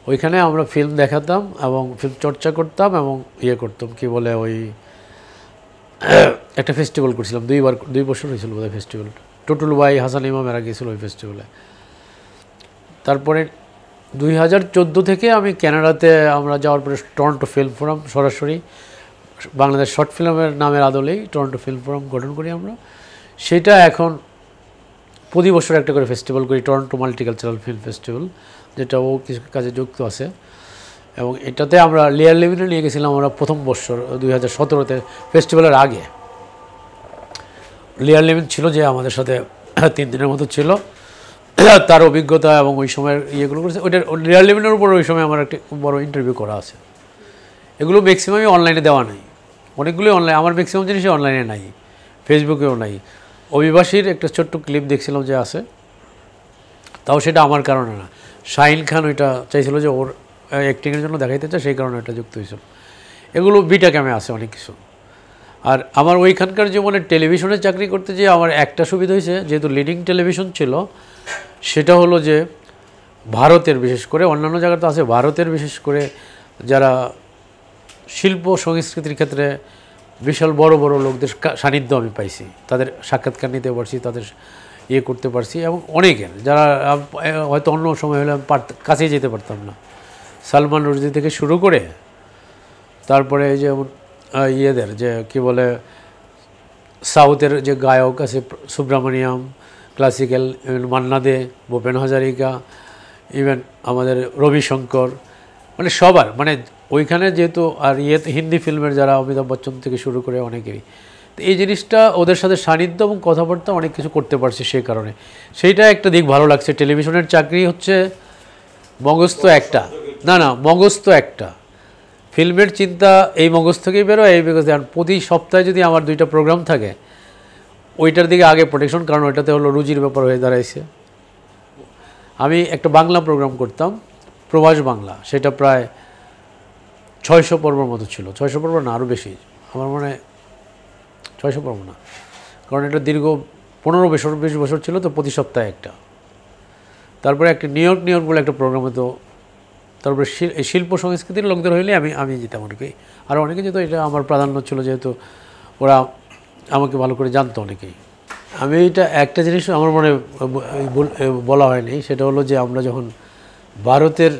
ওইখানে আমরা ফিল্ম দেখাতাম এবং ফিল্ম চর্চা করতাম এবং ইয়ে করতাম, কি বলে, ওই একটা ফেস্টিভ্যাল করছিলাম 2 বছর হয়েছিল বোধহয় ফেস্টিভ্যালটা। টুটুল ভাই, হাসান ইমাম এরা গিয়েছিল ওই ফেস্টিভ্যালে। তারপরে 2014 থেকে আমি ক্যানাডাতে আমরা যাওয়ার পরে টরন্টো ফিল্ম ফোরাম, সরাসরি বাংলাদেশ শর্ট ফিল্মের নামের আদলেই টরন্টো ফিল্ম ফোরাম গঠন করি আমরা। সেটা এখন প্রতি বছর একটা করে ফেস্টিভ্যাল করি, টরন্টো মাল্টিকালচারাল ফিল্ম ফেস্টিভ্যাল, যেটা ও কিছু কাজে যুক্ত আছে। এবং এটাতে আমরা লিয়ার লেভিনে নিয়ে গেছিলাম আমরা প্রথম বছর 2017-তে, ফেস্টিভ্যালের আগে। লিয়ার লেভিন ছিল যে আমাদের সাথে 3 দিনের মতো ছিল, তার অভিজ্ঞতা এবং ওই সময়ের ইয়েগুলো করেছে। ওইটার লিয়ার লেভিনের উপর ওই সময় আমার একটা বড় ইন্টারভিউ করা আছে। এগুলো ম্যাক্সিমামই অনলাইনে দেওয়া নাই, অনেকগুলোই অনলাইন, আমার ম্যাক্সিমাম জিনিসই অনলাইনে নাই, ফেসবুকেও নাই। অভিবাসীর একটা ছোট্ট ক্লিপ দেখছিলাম যে আছে, তাও সেটা আমার কারণে না, শাহিন খান ওইটা চাইছিল যে ওর অ্যাক্টিংয়ের জন্য দেখাইতে চায়, সেই কারণে এটা যুক্ত হয়েছিল। এগুলো বিটা ক্যামে আছে অনেক কিছু। আর আমার ওইখানকার জীবনে টেলিভিশনে চাকরি করতে যেয়ে আমার একটা সুবিধা হয়েছে, যেহেতু লিডিং টেলিভিশন ছিল, সেটা হলো যে ভারতের, বিশেষ করে অন্যান্য জায়গাতে আছে, ভারতের বিশেষ করে যারা শিল্প সংস্কৃতির ক্ষেত্রে বিশাল বড় বড় লোকদের সান্নিধ্য আমি পাইছি, তাদের সাক্ষাৎকার নিতে পারছি, তাদের ইয়ে করতে পারছি। এবং অনেকের যারা হয়তো অন্য সময় হলে আমি কাছেই যেতে পারতাম না, সালমান রুশদি থেকে শুরু করে, তারপরে যেমন ইয়েদের যে কি বলে সাউথের যে গায়ক আছে, সুব্রমণিয়াম, ক্লাসিক্যাল মান্না দে, ভূপেন হাজারিকা, ইভেন আমাদের রবিশঙ্কর, মানে সবার, মানে ওইখানে যেহেতু আর হিন্দি ফিল্মের যারা অমিতাভ বচ্চন থেকে শুরু করে অনেকেই, তো এই জিনিসটা ওদের সাথে সান্নিধ্য এবং কথাবার্তা অনেক কিছু করতে পারছি সেই কারণে, সেইটা একটা দিক ভালো লাগছে। টেলিভিশনের চাকরি হচ্ছে মগজ তো একটা, না মগজ তো একটা, ফিল্মের চিন্তা এই মগজ থেকেই বেরোয়। এই বিকজ প্রতি সপ্তাহে যদি আমার 2টা প্রোগ্রাম থাকে, ওইটার দিকে আগে প্রোটেকশন, কারণ ওইটাতে হলো রুজির ব্যাপার হয়ে দাঁড়াইছে। আমি একটা বাংলা প্রোগ্রাম করতাম, প্রবাস বাংলা, সেটা প্রায় 600 পর্বর মতো ছিল। 600 পর্ব না, আরও বেশি, আমার মনে হয় 600 পর্ব না, কারণ এটা দীর্ঘ 15-20 বছর ছিল, তো প্রতি সপ্তাহে একটা। তারপরে একটা নিউ ইয়র্ক বলে একটা প্রোগ্রাম হতো। তারপরে শিল্প সংস্কৃতির লোকদের হইলে আমি যেতাম অনেকেই, আর অনেকে যেত, এটা আমার প্রাধান্য ছিল যেহেতু ওরা আমাকে ভালো করে জানতো অনেকেই। আমি এটা একটা জিনিস আমার মনে বলা হয়নি, সেটা হলো যে আমরা যখন ভারতের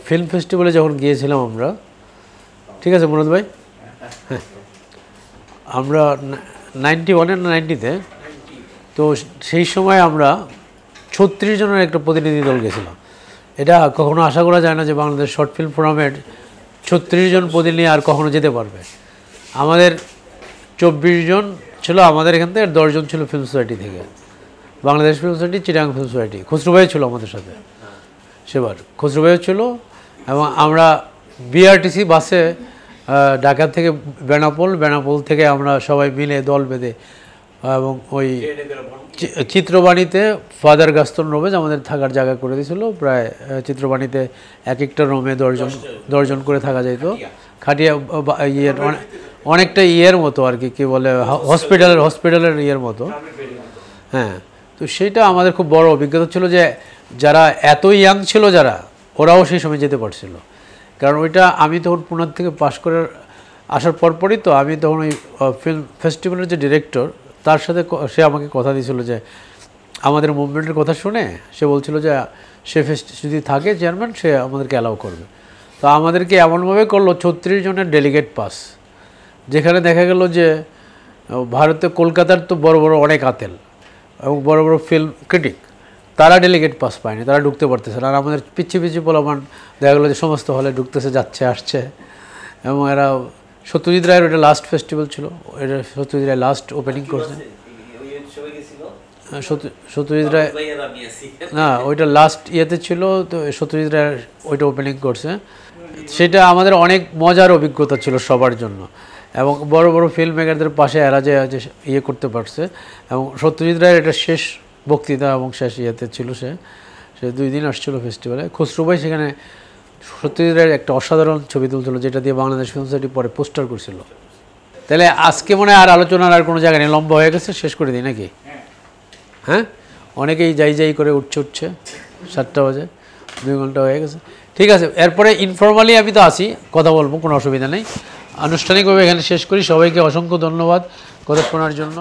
ফিল্ম ফেস্টিভ্যালে যখন গিয়েছিলাম আমরা, ঠিক আছে মনোজ ভাই, হ্যাঁ, আমরা 91 না 90-তে, তো সেই সময় আমরা 36 জনের একটা প্রতিনিধি দল গেছিলাম। এটা কখনো আশা করা যায় না যে বাংলাদেশ শর্ট ফিল্ম ফোরামের 36 জন প্রতিনিধি আর কখনো যেতে পারবে। আমাদের 24 জন ছিল আমাদের এখান থেকে, 10 জন ছিল ফিল্ম সোসাইটি থেকে, Bangladesh film society, Chittagong film society. Khasru ভাই ছিল আমাদের সাথে সেবার, খসরু ভাইও ছিল। এবং আমরা বিআরটিসি বাসে ঢাকা থেকে বেনাপোল থেকে আমরা সবাই মিলে দল বেঁধে, এবং ওই চিত্রবাণীতে ফাদার গাস্তন রোমেজ আমাদের থাকার জায়গা করে দিয়েছিল। প্রায় চিত্রবাণীতে এক একটা রুমে 10 জন করে থাকা যেত, খাটিয়া ইয়ের অনেকটা ইয়ের মতো আর কি বলে, হসপিটালের ইয়ের মতো। হ্যাঁ, তো সেইটা আমাদের খুব বড় অভিজ্ঞতা ছিল যে যারা এত ইয়াং ছিল যারা, ওরাও সেই সময় যেতে পারছিল। কারণ ওইটা আমি তখন পুনার থেকে পাশ করে আসার পরপরই, তো আমি তখন ওই ফিল্ম ফেস্টিভ্যালের যে ডিরেক্টর, তার সাথে সে আমাকে কথা দিয়েছিল যে আমাদের মুভমেন্টের কথা শুনে সে বলছিল যে সে যদি থাকে চেয়ারম্যান, সে আমাদেরকে অ্যালাউ করবে। তো আমাদেরকে এমনভাবে করলো 36 জনের ডেলিগেট পাস, যেখানে দেখা গেল যে ভারতে কলকাতার তো বড় বড় অনেক আতেল এবং বড় বড় ফিল্ম ক্রিটিক, তারা ডেলিগেট পাস পায়নি, তারা ঢুকতে পারতেছে না। আর আমাদের পিছিয়ে পোলাপান দেখা গেলো যে সমস্ত হলে ঢুকতেছে, যাচ্ছে, আসছে। এবং এরা সত্যজিৎ রায়ের ওটা লাস্ট ফেস্টিভ্যাল ছিল, এটা সত্যজিৎ রায় লাস্ট ওপেনিং করছে। সত্যজিৎ রায় না, ওইটা লাস্ট ইয়েতে ছিল, তো সত্যজিৎ রায় ওইটা ওপেনিং করছে। সেটা আমাদের অনেক মজার অভিজ্ঞতা ছিল সবার জন্য, এবং বড় বড় ফিল্ম মেকারদের পাশে এরা যে ইয়ে করতে পারছে। এবং সত্যজিৎ রায়ের এটা শেষ বক্তৃতা এবং শেষ ইয়েতে ছিল, সে 2 দিন আসছিল ফেস্টিভ্যালে। খসরু ভাই সেখানে সত্যজিৎ রায়ের একটা অসাধারণ ছবি তুলছিল, যেটা দিয়ে বাংলাদেশ ফিল্ম সোসাইটি পরে পোস্টার করছিল। তাহলে আজকে মনে হয় আর আলোচনার আর কোনো জায়গা নেই, লম্বা হয়ে গেছে, শেষ করে দিই নাকি? হ্যাঁ, অনেকেই যাই করে উঠছে 7টা বাজে, 2 ঘন্টা হয়ে গেছে। ঠিক আছে, এরপরে ইনফর্মালি আমি তো আসি, কথা বলবো, কোনো অসুবিধা নেই। আনুষ্ঠানিকভাবে এখানে শেষ করি। সবাইকে অসংখ্য ধন্যবাদ কথা শোনার জন্য।